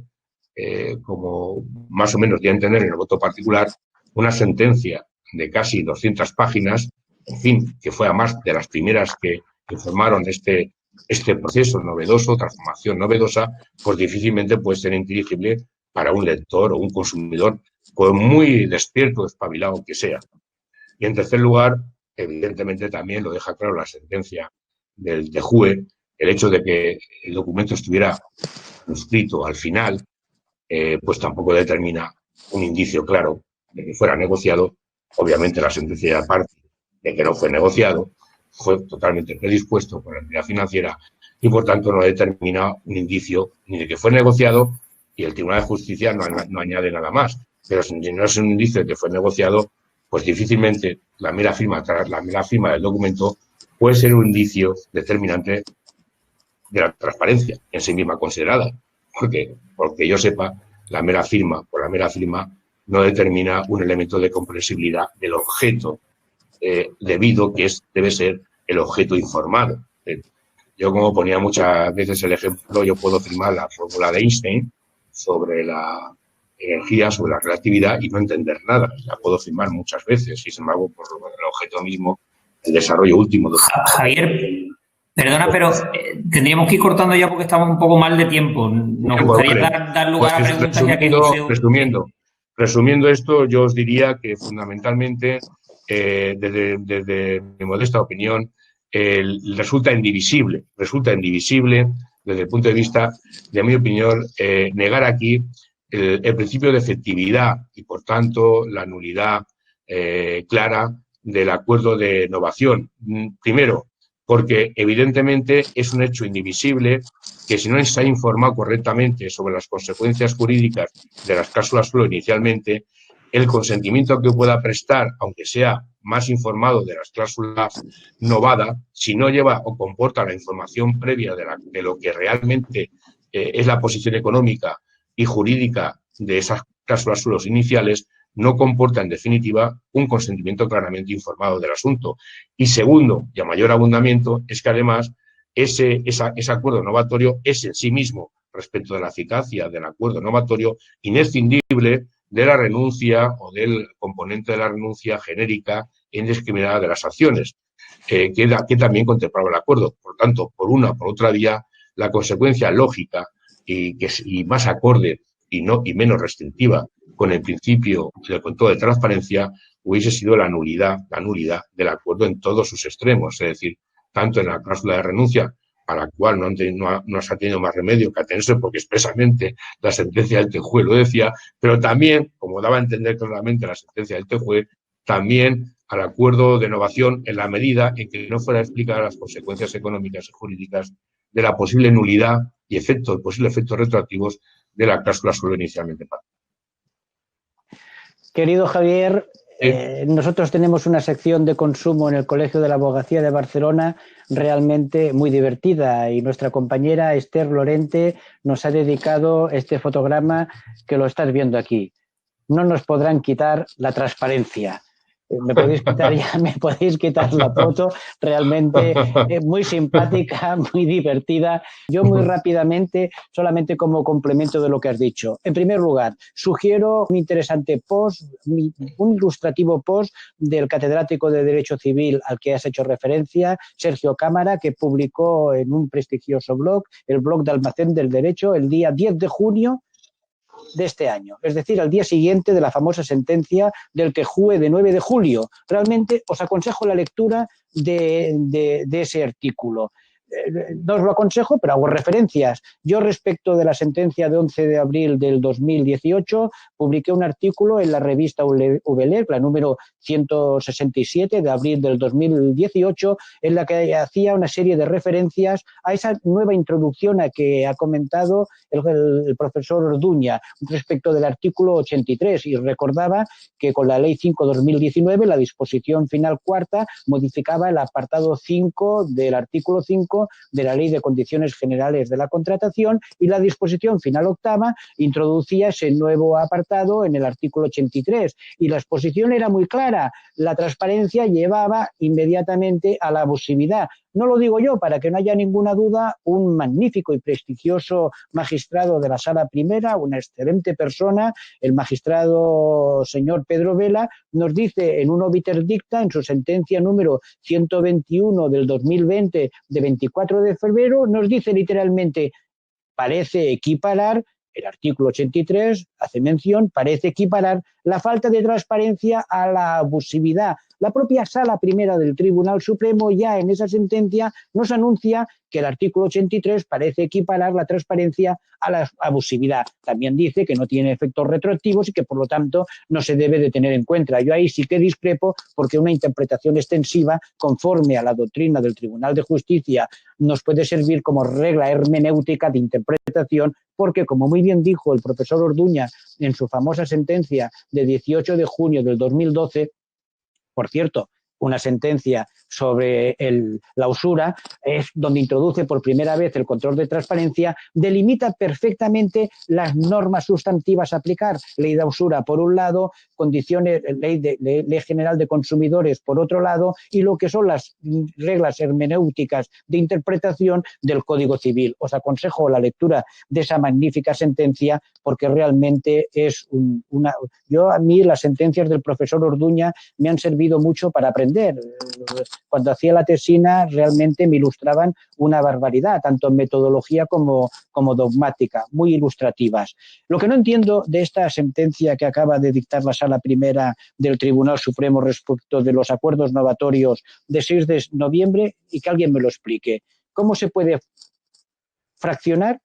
como más o menos ya entender en el voto particular, una sentencia de casi 200 páginas, en fin, que fue además de las primeras que informaron este proceso novedoso, transformación novedosa, pues difícilmente puede ser inteligible para un lector o un consumidor, pues muy despierto, espabilado que sea. Y en tercer lugar, evidentemente también lo deja claro la sentencia del TJUE, el hecho de que el documento estuviera inscrito al final, pues tampoco determina un indicio claro de que fuera negociado. Obviamente la sentencia ya parte de que no fue negociado, fue totalmente predispuesto por la entidad financiera y, por tanto, no determina un indicio ni de que fue negociado, y el Tribunal de Justicia no añade nada más. Pero si no es un indicio de que fue negociado, pues difícilmente la mera firma del documento puede ser un indicio determinante de la transparencia en sí misma considerada. Porque yo sepa, la mera firma no determina un elemento de comprensibilidad del objeto debido, que debe ser el objeto informado. Yo, como ponía muchas veces el ejemplo, yo puedo firmar la fórmula de Einstein sobre la energía, sobre la relatividad, y no entender nada. La puedo firmar muchas veces y, sin embargo, por el objeto mismo, el desarrollo último. Javier, perdona, pero tendríamos que ir cortando ya porque estamos un poco mal de tiempo. Nos gustaría dar lugar a preguntas, ya que resumiendo esto, yo os diría que fundamentalmente, desde mi modesta opinión, resulta indivisible desde el punto de vista, de mi opinión, negar aquí el principio de efectividad y, por tanto, la nulidad clara del acuerdo de novación. Primero, porque evidentemente es un hecho indivisible que, si no se ha informado correctamente sobre las consecuencias jurídicas de las cláusulas suelo inicialmente, el consentimiento que pueda prestar, aunque sea más informado de las cláusulas novada, si no lleva o comporta la información previa de lo que realmente es la posición económica y jurídica de esas cláusulas suelos iniciales, no comporta, en definitiva, un consentimiento claramente informado del asunto. Y segundo, y a mayor abundamiento, es que además ese acuerdo novatorio es en sí mismo, respecto de la eficacia del acuerdo novatorio, inescindible de la renuncia o del componente de la renuncia genérica e indiscriminada de las acciones, que también contemplaba el acuerdo. Por tanto, por una o por otra vía, la consecuencia lógica y más acorde y menos restrictiva con el principio del control de transparencia hubiese sido la nulidad del acuerdo en todos sus extremos, es decir, tanto en la cláusula de renuncia, a la cual no se ha tenido más remedio que atenerse, porque expresamente la sentencia del TJUE lo decía, pero también, como daba a entender claramente la sentencia del TJUE, también al acuerdo de novación, en la medida en que no fuera explicadas las consecuencias económicas y jurídicas de la posible nulidad y posibles efectos retroactivos de la cláusula suelo inicialmente pactada. Querido Javier, nosotros tenemos una sección de consumo en el Colegio de la Abogacía de Barcelona realmente muy divertida, y nuestra compañera Esther Lorente nos ha dedicado este fotograma que lo estás viendo aquí. No nos podrán quitar la transparencia. Me podéis quitar la foto, realmente muy simpática, muy divertida. Yo, muy rápidamente, solamente como complemento de lo que has dicho. En primer lugar, sugiero un interesante post, un ilustrativo post del catedrático de Derecho Civil al que has hecho referencia, Sergio Cámara, que publicó en un prestigioso blog, el blog de Almacén del Derecho, el día 10 de junio de este año, es decir, al día siguiente de la famosa sentencia del TJUE de 9 de julio. Realmente os aconsejo la lectura de ese artículo. No os lo aconsejo, pero hago referencias. Yo, respecto de la sentencia de 11 de abril del 2018, publiqué un artículo en la revista VLEC, la número 167 de abril del 2018, en la que hacía una serie de referencias a esa nueva introducción a que ha comentado el profesor Orduña respecto del artículo 83, y recordaba que con la Ley 5/2019 la disposición final cuarta modificaba el apartado 5 del artículo 5 de la Ley de Condiciones Generales de la Contratación, y la disposición final octava introducía ese nuevo apartado en el artículo 83, y la exposición era muy clara: la transparencia llevaba inmediatamente a la abusividad. No lo digo yo para que no haya ninguna duda, un magnífico y prestigioso magistrado de la Sala Primera, una excelente persona, el magistrado señor Pedro Vela, nos dice en un obiter dicta, en su sentencia número 121 del 2020, de 24 de febrero, nos dice literalmente: parece equiparar, el artículo 83 hace mención, parece equiparar la falta de transparencia a la abusividad. La propia Sala Primera del Tribunal Supremo ya en esa sentencia nos anuncia que el artículo 83 parece equiparar la transparencia a la abusividad. También dice que no tiene efectos retroactivos y que, por lo tanto, no se debe de tener en cuenta. Yo ahí sí que discrepo, porque una interpretación extensiva conforme a la doctrina del Tribunal de Justicia nos puede servir como regla hermenéutica de interpretación, porque, como muy bien dijo el profesor Orduña en su famosa sentencia de 18 de junio del 2012, por cierto, una sentencia sobre la usura, es donde introduce por primera vez el control de transparencia, delimita perfectamente las normas sustantivas a aplicar. Ley de usura por un lado, condiciones, ley general de consumidores por otro lado, y lo que son las reglas hermenéuticas de interpretación del Código Civil. Os aconsejo la lectura de esa magnífica sentencia, porque realmente es a mí las sentencias del profesor Orduña me han servido mucho para aprender. Cuando hacía la tesina realmente me ilustraban una barbaridad, tanto en metodología como dogmática, muy ilustrativas. Lo que no entiendo de esta sentencia que acaba de dictar la Sala Primera del Tribunal Supremo respecto de los acuerdos novatorios de 6 de noviembre, y que alguien me lo explique. ¿Cómo se puede fraccionar?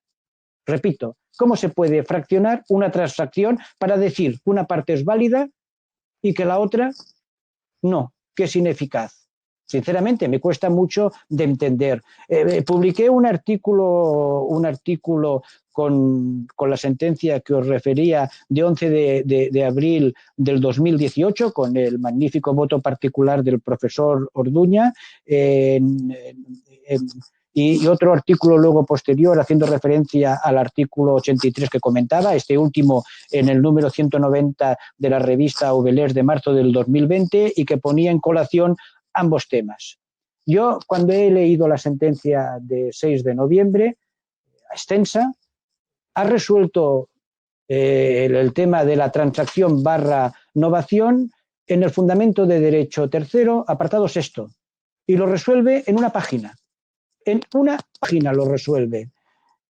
Repito, ¿cómo se puede fraccionar una transacción para decir que una parte es válida y que la otra no, que es ineficaz? Sinceramente, me cuesta mucho de entender. Publiqué un artículo con la sentencia que os refería de 11 de abril del 2018, con el magnífico voto particular del profesor Orduña, y otro artículo luego posterior haciendo referencia al artículo 83 que comentaba, este último en el número 190 de la revista Auvellers de marzo del 2020, y que ponía en colación ambos temas. Yo, cuando he leído la sentencia de 6 de noviembre, extensa, ha resuelto el tema de la transacción / novación en el fundamento de derecho tercero, apartado 6, y lo resuelve en una página. En una página lo resuelve.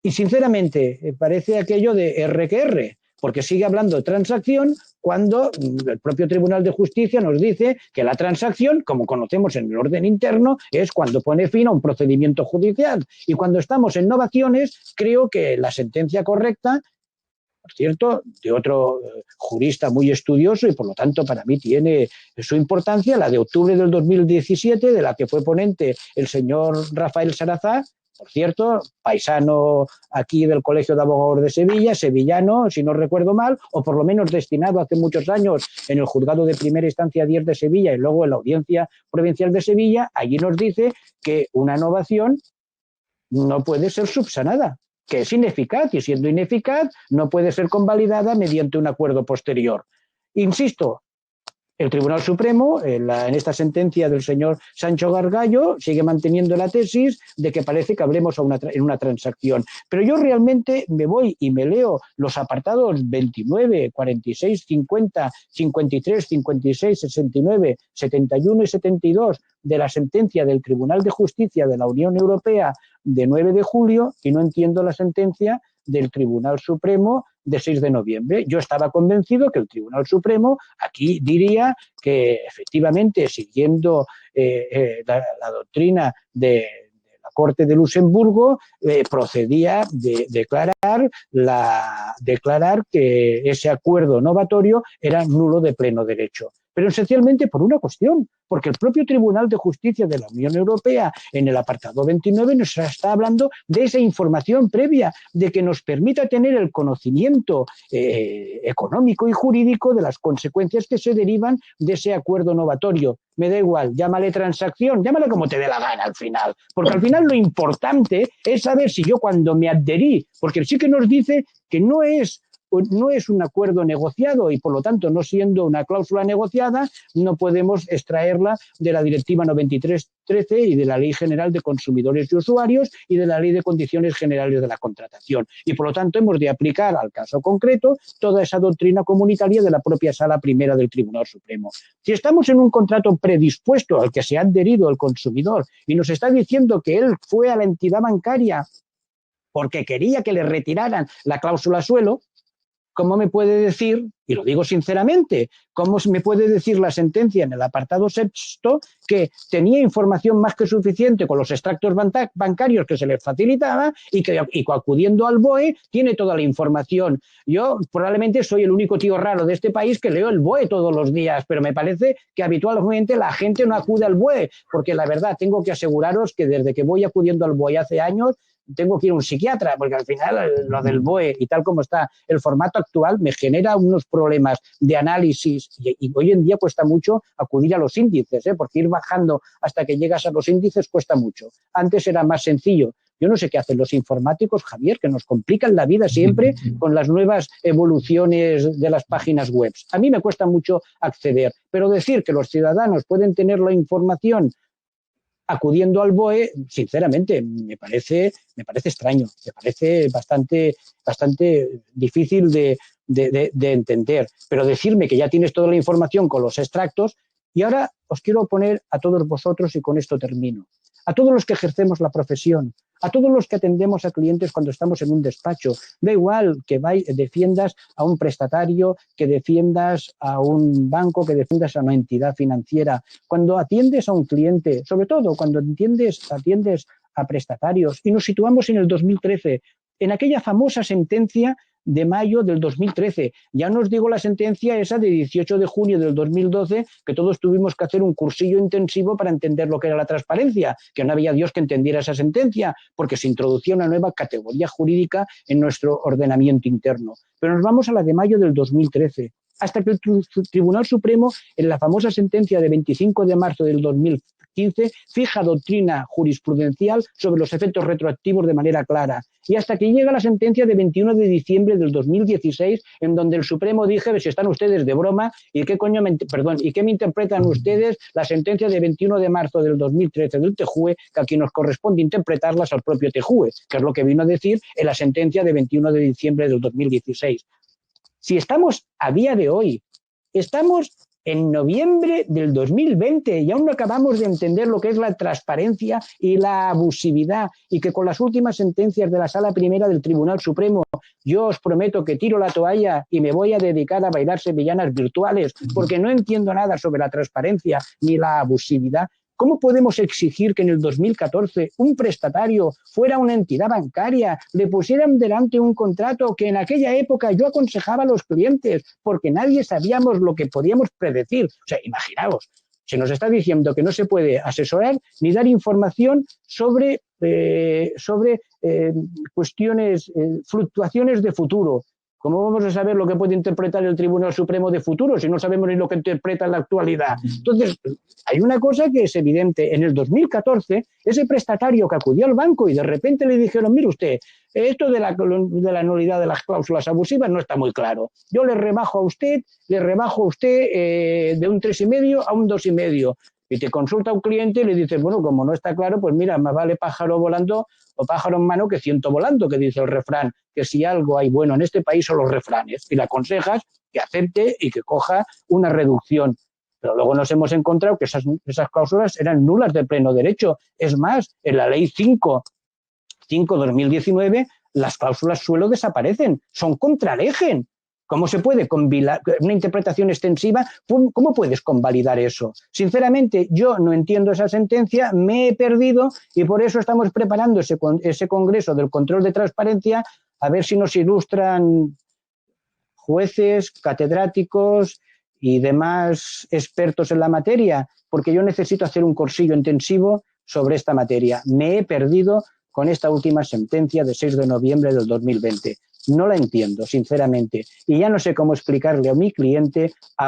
Y sinceramente parece aquello de R que R, porque sigue hablando de transacción cuando el propio Tribunal de Justicia nos dice que la transacción, como conocemos en el orden interno, es cuando pone fin a un procedimiento judicial. Y cuando estamos en novaciones, creo que la sentencia correcta, por cierto, de otro jurista muy estudioso, y por lo tanto para mí tiene su importancia, la de octubre del 2017, de la que fue ponente el señor Rafael Sarazá, por cierto, paisano aquí del Colegio de Abogados de Sevilla, sevillano, si no recuerdo mal, o por lo menos destinado hace muchos años en el Juzgado de Primera Instancia 10 de Sevilla y luego en la Audiencia Provincial de Sevilla. Allí nos dice que una novación no puede ser subsanada, que es ineficaz, y siendo ineficaz no puede ser convalidada mediante un acuerdo posterior. Insisto, el Tribunal Supremo, en esta sentencia del señor Sancho Gargallo, sigue manteniendo la tesis de que parece que hablemos en una transacción. Pero yo realmente me voy y me leo los apartados 29, 46, 50, 53, 56, 69, 71 y 72 de la sentencia del Tribunal de Justicia de la Unión Europea de 9 de julio y no entiendo la sentencia del Tribunal Supremo de 6 de noviembre. Yo estaba convencido que el Tribunal Supremo aquí diría que efectivamente, siguiendo la doctrina de la Corte de Luxemburgo, procedía de declarar que ese acuerdo novatorio era nulo de pleno derecho. Pero esencialmente por una cuestión, porque el propio Tribunal de Justicia de la Unión Europea, en el apartado 29, nos está hablando de esa información previa, de que nos permita tener el conocimiento económico y jurídico de las consecuencias que se derivan de ese acuerdo novatorio. Me da igual, llámale transacción, llámale como te dé la gana al final, porque al final lo importante es saber si yo cuando me adherí, porque sí que nos dice que no es un acuerdo negociado y, por lo tanto, no siendo una cláusula negociada, no podemos extraerla de la Directiva 93/13 y de la Ley General de Consumidores y Usuarios y de la Ley de Condiciones Generales de la Contratación. Y, por lo tanto, hemos de aplicar al caso concreto toda esa doctrina comunitaria de la propia Sala Primera del Tribunal Supremo. Si estamos en un contrato predispuesto al que se ha adherido el consumidor y nos está diciendo que él fue a la entidad bancaria porque quería que le retiraran la cláusula suelo, ¿cómo me puede decir, y lo digo sinceramente, cómo me puede decir la sentencia en el apartado sexto que tenía información más que suficiente con los extractos bancarios que se les facilitaba y que acudiendo al BOE tiene toda la información? Yo probablemente soy el único tío raro de este país que leo el BOE todos los días, pero me parece que habitualmente la gente no acude al BOE, porque la verdad tengo que aseguraros que desde que voy acudiendo al BOE hace años tengo que ir a un psiquiatra, porque al final lo del BOE y tal como está el formato actual me genera unos problemas de análisis y hoy en día cuesta mucho acudir a los índices, porque ir bajando hasta que llegas a los índices cuesta mucho. Antes era más sencillo. Yo no sé qué hacen los informáticos, Javier, que nos complican la vida siempre con las nuevas evoluciones de las páginas web. A mí me cuesta mucho acceder, pero decir que los ciudadanos pueden tener la información acudiendo al BOE, sinceramente, me parece extraño, me parece bastante difícil de entender. Pero decirme que ya tienes toda la información con los extractos, y ahora os quiero poner a todos vosotros, y con esto termino, a todos los que ejercemos la profesión, a todos los que atendemos a clientes cuando estamos en un despacho. Da igual que defiendas a un prestatario, que defiendas a un banco, que defiendas a una entidad financiera. Cuando atiendes a un cliente, sobre todo cuando atiendes a prestatarios, y nos situamos en el 2013, en aquella famosa sentencia de mayo del 2013. Ya no os digo la sentencia esa de 18 de junio del 2012, que todos tuvimos que hacer un cursillo intensivo para entender lo que era la transparencia, que no había Dios que entendiera esa sentencia, porque se introducía una nueva categoría jurídica en nuestro ordenamiento interno. Pero nos vamos a la de mayo del 2013, hasta que el Tribunal Supremo, en la famosa sentencia de 25 de marzo del 2015, fija doctrina jurisprudencial sobre los efectos retroactivos de manera clara. Y hasta que llega la sentencia de 21 de diciembre del 2016, en donde el Supremo dije, si están ustedes de broma, ¿y qué me interpretan ustedes la sentencia de 21 de marzo del 2013 del TJUE, que aquí nos corresponde interpretarlas al propio TJUE, que es lo que vino a decir en la sentencia de 21 de diciembre del 2016. Si estamos a día de hoy, estamos en noviembre del 2020 y aún no acabamos de entender lo que es la transparencia y la abusividad, y que con las últimas sentencias de la Sala Primera del Tribunal Supremo yo os prometo que tiro la toalla y me voy a dedicar a bailar sevillanas virtuales porque no entiendo nada sobre la transparencia ni la abusividad. ¿Cómo podemos exigir que en el 2014 un prestatario fuera una entidad bancaria, le pusieran delante un contrato que en aquella época yo aconsejaba a los clientes porque nadie sabíamos lo que podíamos predecir? O sea, imaginaos, se nos está diciendo que no se puede asesorar ni dar información sobre cuestiones, fluctuaciones de futuro. ¿Cómo vamos a saber lo que puede interpretar el Tribunal Supremo de futuro si no sabemos ni lo que interpreta en la actualidad? Entonces, hay una cosa que es evidente. En el 2014, ese prestatario que acudió al banco y de repente le dijeron, mire usted, esto de la nulidad de las cláusulas abusivas no está muy claro. Yo le rebajo a usted de un 3,5 a un 2,5. Y te consulta un cliente y le dices, bueno, como no está claro, pues mira, más vale pájaro volando o pájaro en mano que ciento volando, que dice el refrán, que si algo hay bueno en este país son los refranes. Y le aconsejas que acepte y que coja una reducción. Pero luego nos hemos encontrado que esas cláusulas eran nulas de pleno derecho. Es más, en la ley 5/2019, las cláusulas suelo desaparecen, son contralegen. ¿Cómo se puede convalidar una interpretación extensiva? ¿Cómo puedes convalidar eso? Sinceramente, yo no entiendo esa sentencia, me he perdido y por eso estamos preparando ese congreso del control de transparencia, a ver si nos ilustran jueces, catedráticos y demás expertos en la materia, porque yo necesito hacer un cursillo intensivo sobre esta materia. Me he perdido con esta última sentencia de 6 de noviembre del 2020. No la entiendo, sinceramente, y ya no sé cómo explicarle a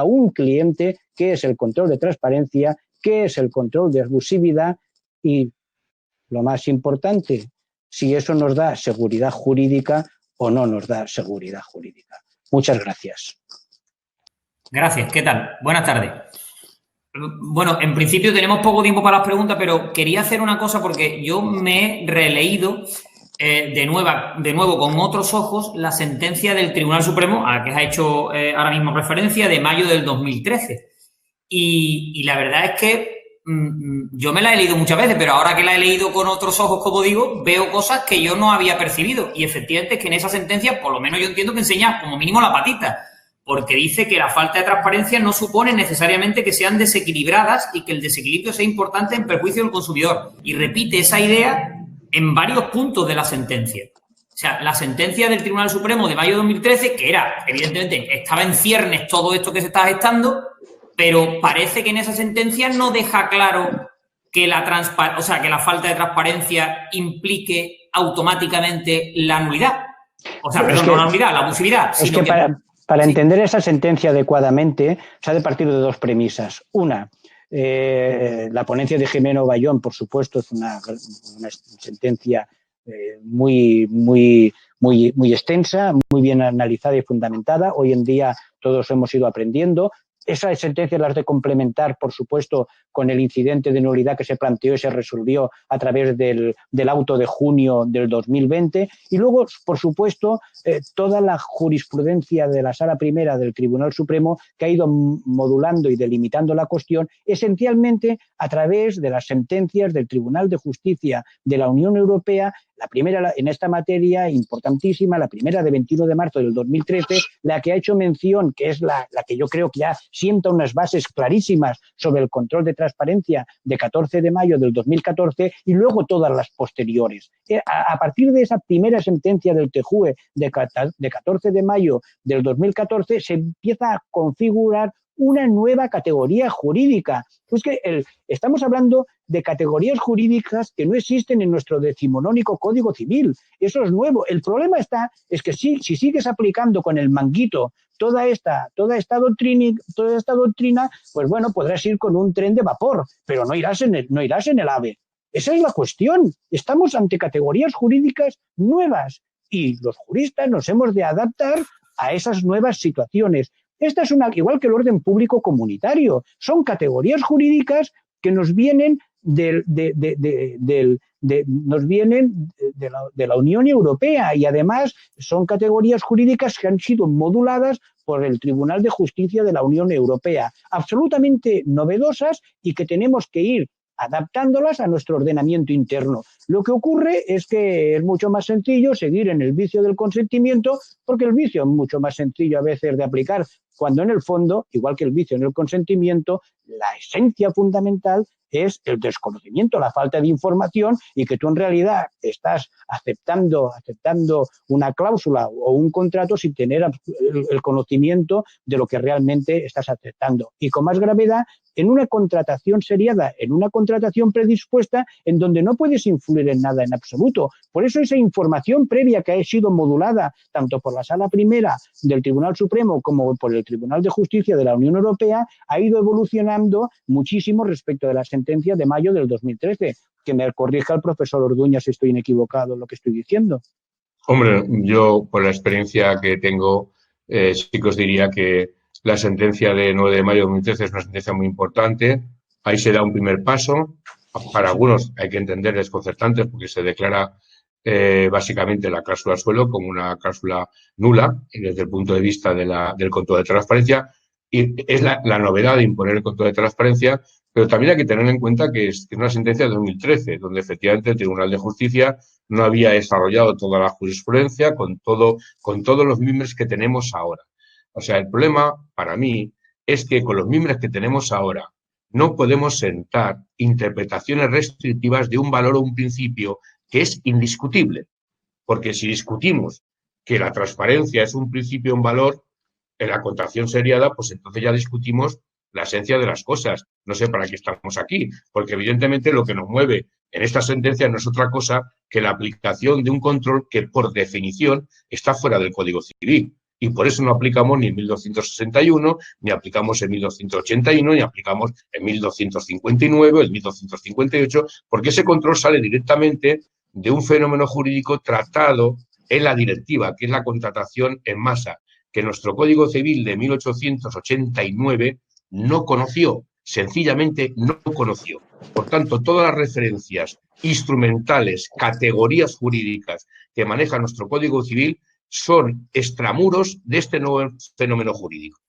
un cliente, qué es el control de transparencia, qué es el control de abusividad y, lo más importante, si eso nos da seguridad jurídica o no nos da seguridad jurídica. Muchas gracias. Gracias. ¿Qué tal? Buenas tardes. Bueno, en principio tenemos poco tiempo para las preguntas, pero quería hacer una cosa porque yo me he releído de nuevo con otros ojos la sentencia del Tribunal Supremo a la que has hecho ahora mismo referencia de mayo del 2013. Y la verdad es que yo me la he leído muchas veces, pero ahora que la he leído con otros ojos, como digo, veo cosas que yo no había percibido. Y efectivamente es que en esa sentencia, por lo menos yo entiendo que enseña como mínimo la patita, porque dice que la falta de transparencia no supone necesariamente que sean desequilibradas y que el desequilibrio sea importante en perjuicio del consumidor. Y repite esa idea en varios puntos de la sentencia. O sea, la sentencia del Tribunal Supremo de mayo de 2013, que era, evidentemente, estaba en ciernes todo esto que se está gestando, pero parece que en esa sentencia no deja claro que la falta de transparencia implique automáticamente la nulidad. O sea, perdón, no la nulidad, la abusividad. Es que para entender esa sentencia adecuadamente se ha de partir de dos premisas. Una, la ponencia de Jimeno Bayón, por supuesto, es una sentencia muy extensa, muy bien analizada y fundamentada. Hoy en día todos hemos ido aprendiendo. Esa sentencia la has de complementar, por supuesto, con el incidente de nulidad que se planteó y se resolvió a través del auto de junio del 2020. Y luego, por supuesto, toda la jurisprudencia de la Sala Primera del Tribunal Supremo que ha ido modulando y delimitando la cuestión, esencialmente a través de las sentencias del Tribunal de Justicia de la Unión Europea. La primera en esta materia, importantísima, la primera de 21 de marzo del 2013, la que ha hecho mención, que es la que yo creo que ya sienta unas bases clarísimas sobre el control de transparencia, de 14 de mayo del 2014, y luego todas las posteriores. A partir de esa primera sentencia del TJUE de 14 de mayo del 2014 se empieza a configurar una nueva categoría jurídica. Pues que estamos hablando de categorías jurídicas que no existen en nuestro decimonónico Código Civil. Eso es nuevo. El problema es que si sigues aplicando con el manguito toda esta doctrina, pues bueno, podrás ir con un tren de vapor, pero no irás en el AVE. Esa es la cuestión. Estamos ante categorías jurídicas nuevas y los juristas nos hemos de adaptar a esas nuevas situaciones. Esta es igual que el orden público comunitario. Son categorías jurídicas que nos vienen de la Unión Europea y además son categorías jurídicas que han sido moduladas por el Tribunal de Justicia de la Unión Europea. Absolutamente novedosas y que tenemos que ir adaptándolas a nuestro ordenamiento interno. Lo que ocurre es que es mucho más sencillo seguir en el vicio del consentimiento, porque el vicio es mucho más sencillo a veces de aplicar, cuando en el fondo, igual que el vicio en el consentimiento, la esencia fundamental es el desconocimiento, la falta de información y que tú en realidad estás aceptando una cláusula o un contrato sin tener el conocimiento de lo que realmente estás aceptando. Y con más gravedad, en una contratación seriada, en una contratación predispuesta, en donde no puedes influir en nada en absoluto. Por eso esa información previa que ha sido modulada tanto por la Sala Primera del Tribunal Supremo como por el Tribunal de Justicia de la Unión Europea ha ido evolucionando muchísimo respecto de la sentencia de mayo del 2013. Que me corrija el profesor Orduña si estoy inequivocado en lo que estoy diciendo. Hombre, yo por la experiencia que tengo, sí que os diría que la sentencia de 9 de mayo de 2013 es una sentencia muy importante. Ahí se da un primer paso. Para algunos hay que entender desconcertante porque se declara básicamente la cláusula suelo como una cláusula nula desde el punto de vista del control de transparencia. Y es la novedad de imponer el control de transparencia, pero también hay que tener en cuenta que es una sentencia de 2013, donde efectivamente el Tribunal de Justicia no había desarrollado toda la jurisprudencia con todos los mimbres que tenemos ahora. O sea, el problema para mí es que con los mimbres que tenemos ahora no podemos sentar interpretaciones restrictivas de un valor o un principio que es indiscutible. Porque si discutimos que la transparencia es un principio o un valor, en la contratación seriada, pues entonces ya discutimos la esencia de las cosas. No sé para qué estamos aquí, porque evidentemente lo que nos mueve en esta sentencia no es otra cosa que la aplicación de un control que por definición está fuera del Código Civil. Y por eso no aplicamos ni en 1261, ni aplicamos en 1281, ni aplicamos en 1259, en 1258, porque ese control sale directamente de un fenómeno jurídico tratado en la directiva, que es la contratación en masa, que nuestro Código Civil de 1889 no conoció, sencillamente no conoció. Por tanto, todas las referencias instrumentales, categorías jurídicas que maneja nuestro Código Civil son extramuros de este nuevo fenómeno jurídico.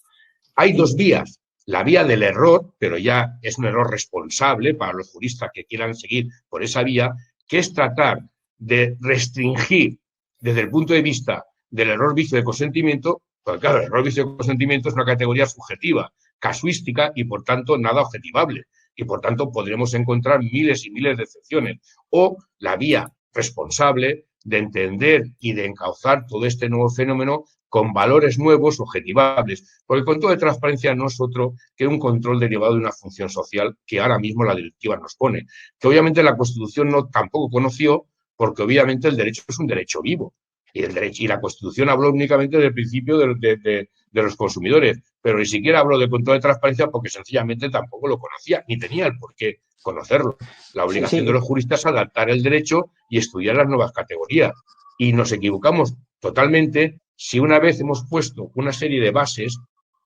Hay dos vías la vía del error, pero ya es un error responsable para los juristas que quieran seguir por esa vía, que es tratar de restringir desde el punto de vista del error vicio de consentimiento, porque claro, el error vicio de consentimiento es una categoría subjetiva, casuística y por tanto nada objetivable. Y por tanto podremos encontrar miles y miles de excepciones. O la vía responsable de entender y de encauzar todo este nuevo fenómeno con valores nuevos, objetivables. Porque el control de transparencia no es otro que un control derivado de una función social que ahora mismo la directiva nos pone, que obviamente la Constitución no tampoco conoció, porque obviamente el derecho es un derecho vivo. Y la Constitución habló únicamente del principio de los consumidores, pero ni siquiera habló de control de transparencia porque sencillamente tampoco lo conocía, ni tenía el por qué conocerlo. La obligación de los juristas es adaptar el derecho y estudiar las nuevas categorías. Y nos equivocamos totalmente si una vez hemos puesto una serie de bases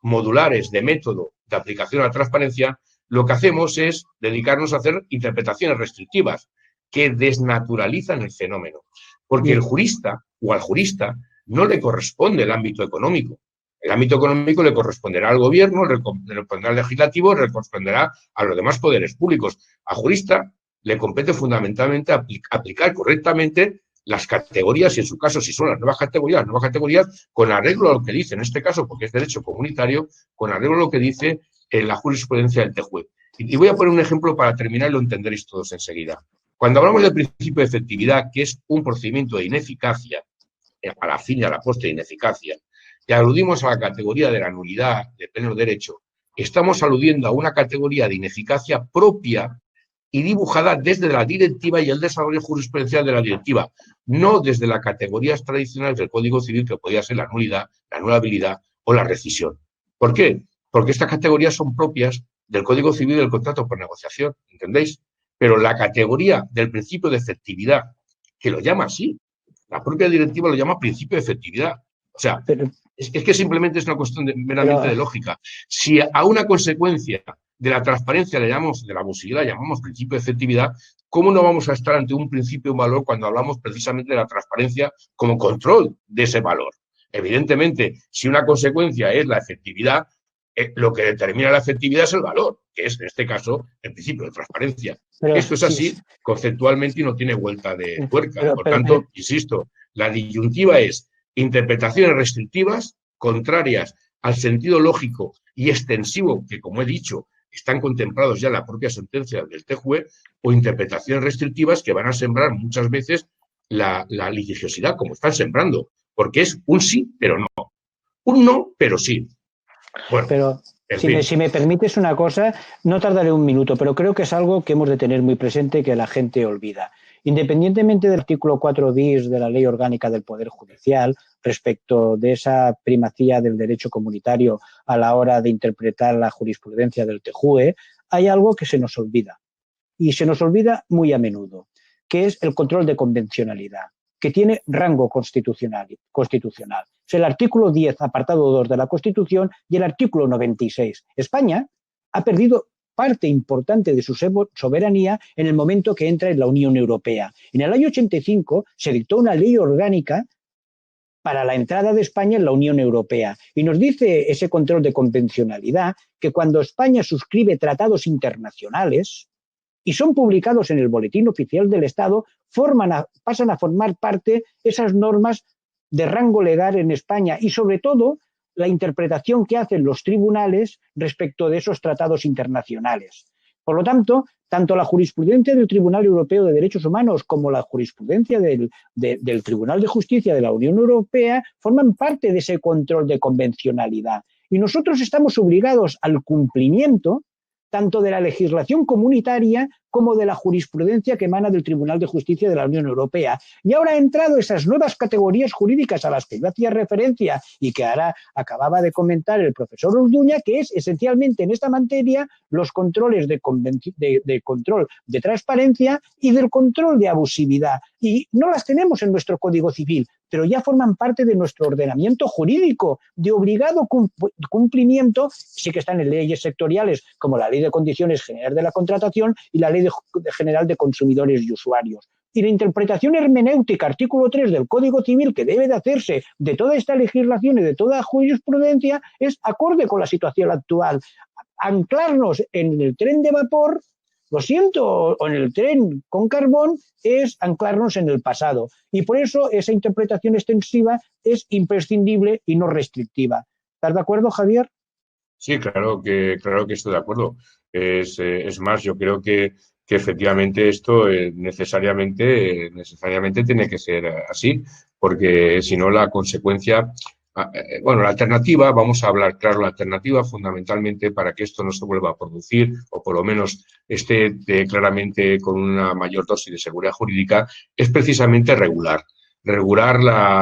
modulares de método de aplicación a la transparencia, lo que hacemos es dedicarnos a hacer interpretaciones restrictivas que desnaturalizan el fenómeno. Porque el jurista o al jurista no le corresponde el ámbito económico. El ámbito económico le corresponderá al gobierno, le corresponderá al legislativo, le corresponderá a los demás poderes públicos. Al jurista le compete fundamentalmente aplicar correctamente las categorías, y en su caso, si son las nuevas categorías, con arreglo a lo que dice, en este caso, porque es derecho comunitario, con arreglo a lo que dice la jurisprudencia del TJUE. Y voy a poner un ejemplo para terminar y lo entenderéis todos enseguida. Cuando hablamos del principio de efectividad, que es un procedimiento de ineficacia, a la fin y a la postre de ineficacia, y aludimos a la categoría de la nulidad de pleno derecho, estamos aludiendo a una categoría de ineficacia propia y dibujada desde la directiva y el desarrollo jurisprudencial de la directiva, no desde las categorías tradicionales del Código Civil, que podía ser la nulidad, la anulabilidad o la rescisión. ¿Por qué? Porque estas categorías son propias del Código Civil y del contrato por negociación, ¿entendéis? Pero la categoría del principio de efectividad, que lo llama así, la propia directiva lo llama principio de efectividad. O sea, es que simplemente es una cuestión meramente de lógica. Si a una consecuencia de la transparencia le llamamos, de la abusividad, llamamos principio de efectividad, ¿cómo no vamos a estar ante un principio de valor cuando hablamos precisamente de la transparencia como control de ese valor? Evidentemente, si una consecuencia es la efectividad, lo que determina la efectividad es el valor, que es, en este caso, el principio de transparencia. Pero esto es así conceptualmente y no tiene vuelta de tuerca. Por tanto, insisto, la disyuntiva es interpretaciones restrictivas contrarias al sentido lógico y extensivo que, como he dicho, están contemplados ya en la propia sentencia del TJUE, o interpretaciones restrictivas que van a sembrar muchas veces la litigiosidad, como están sembrando, porque es un sí, pero no. Un no, pero sí. Bueno, pero si me permites una cosa, no tardaré un minuto, pero creo que es algo que hemos de tener muy presente, que la gente olvida. Independientemente del artículo 4 bis de la Ley Orgánica del Poder Judicial, respecto de esa primacía del derecho comunitario a la hora de interpretar la jurisprudencia del TJUE, hay algo que se nos olvida, y se nos olvida muy a menudo, que es el control de convencionalidad, que tiene rango constitucional. Es el artículo 10, apartado 2 de la Constitución, y el artículo 96. España ha perdido parte importante de su soberanía en el momento que entra en la Unión Europea. En el año 85 se dictó una ley orgánica para la entrada de España en la Unión Europea. Y nos dice ese control de convencionalidad que cuando España suscribe tratados internacionales y son publicados en el Boletín Oficial del Estado, pasan a formar parte esas normas de rango legal en España, y sobre todo la interpretación que hacen los tribunales respecto de esos tratados internacionales. Por lo tanto, tanto la jurisprudencia del Tribunal Europeo de Derechos Humanos como la jurisprudencia del Tribunal de Justicia de la Unión Europea forman parte de ese control de convencionalidad. Y nosotros estamos obligados al cumplimiento tanto de la legislación comunitaria como de la jurisprudencia que emana del Tribunal de Justicia de la Unión Europea. Y ahora han entrado esas nuevas categorías jurídicas a las que yo hacía referencia y que ahora acababa de comentar el profesor Orduña, que es esencialmente en esta materia los controles de control de transparencia y del control de abusividad. Y no las tenemos en nuestro Código Civil, pero ya forman parte de nuestro ordenamiento jurídico de obligado cumplimiento. Sí que están en leyes sectoriales como la Ley de Condiciones Generales de la Contratación y la Ley General de Consumidores y Usuarios. Y la interpretación hermenéutica, artículo 3 del Código Civil, que debe de hacerse de toda esta legislación y de toda jurisprudencia, es acorde con la situación actual. Anclarnos en el tren de vapor, lo siento, o en el tren con carbón, es anclarnos en el pasado. Y por eso esa interpretación extensiva es imprescindible y no restrictiva. ¿Estás de acuerdo, Javier? Sí, claro que estoy de acuerdo. Es más, yo creo que efectivamente esto necesariamente tiene que ser así, porque si no la consecuencia, bueno, la alternativa, vamos a hablar claro, la alternativa fundamentalmente para que esto no se vuelva a producir, o por lo menos esté claramente con una mayor dosis de seguridad jurídica, es precisamente regular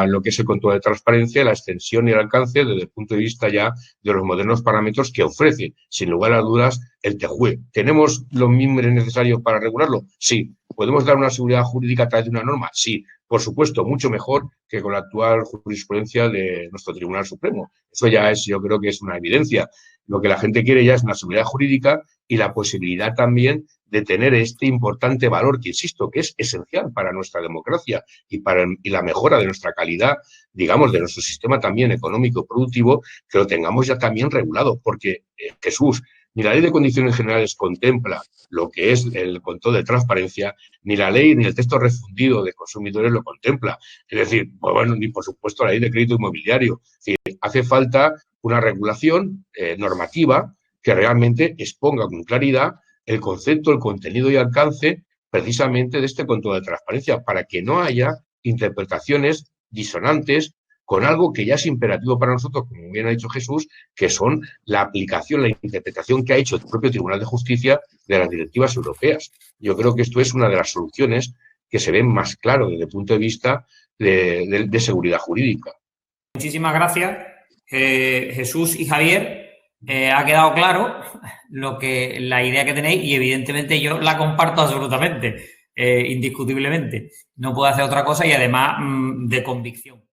lo que es el control de transparencia, la extensión y el alcance desde el punto de vista ya de los modernos parámetros que ofrece, sin lugar a dudas, el TJUE. ¿Tenemos los mimbres necesarios para regularlo? Sí. ¿Podemos dar una seguridad jurídica a través de una norma? Sí. Por supuesto, mucho mejor que con la actual jurisprudencia de nuestro Tribunal Supremo. Eso ya es, yo creo que es una evidencia. Lo que la gente quiere ya es una seguridad jurídica y la posibilidad también de tener este importante valor que, insisto, que es esencial para nuestra democracia y la mejora de nuestra calidad, digamos, de nuestro sistema también económico productivo, que lo tengamos ya también regulado. Porque, Jesús, ni la Ley de Condiciones Generales contempla lo que es el control de transparencia, ni la ley ni el texto refundido de consumidores lo contempla. Es decir, pues bueno, ni por supuesto la Ley de Crédito Inmobiliario. Es decir, hace falta una regulación normativa que realmente exponga con claridad el concepto, el contenido y alcance precisamente de este control de transparencia, para que no haya interpretaciones disonantes con algo que ya es imperativo para nosotros, como bien ha dicho Jesús, que son la aplicación, la interpretación que ha hecho el propio Tribunal de Justicia de las directivas europeas. Yo creo que esto es una de las soluciones que se ven más claro desde el punto de vista de seguridad jurídica. Muchísimas gracias, Jesús y Javier. Ha quedado claro la idea que tenéis y evidentemente yo la comparto absolutamente, indiscutiblemente. No puedo hacer otra cosa y además de convicción.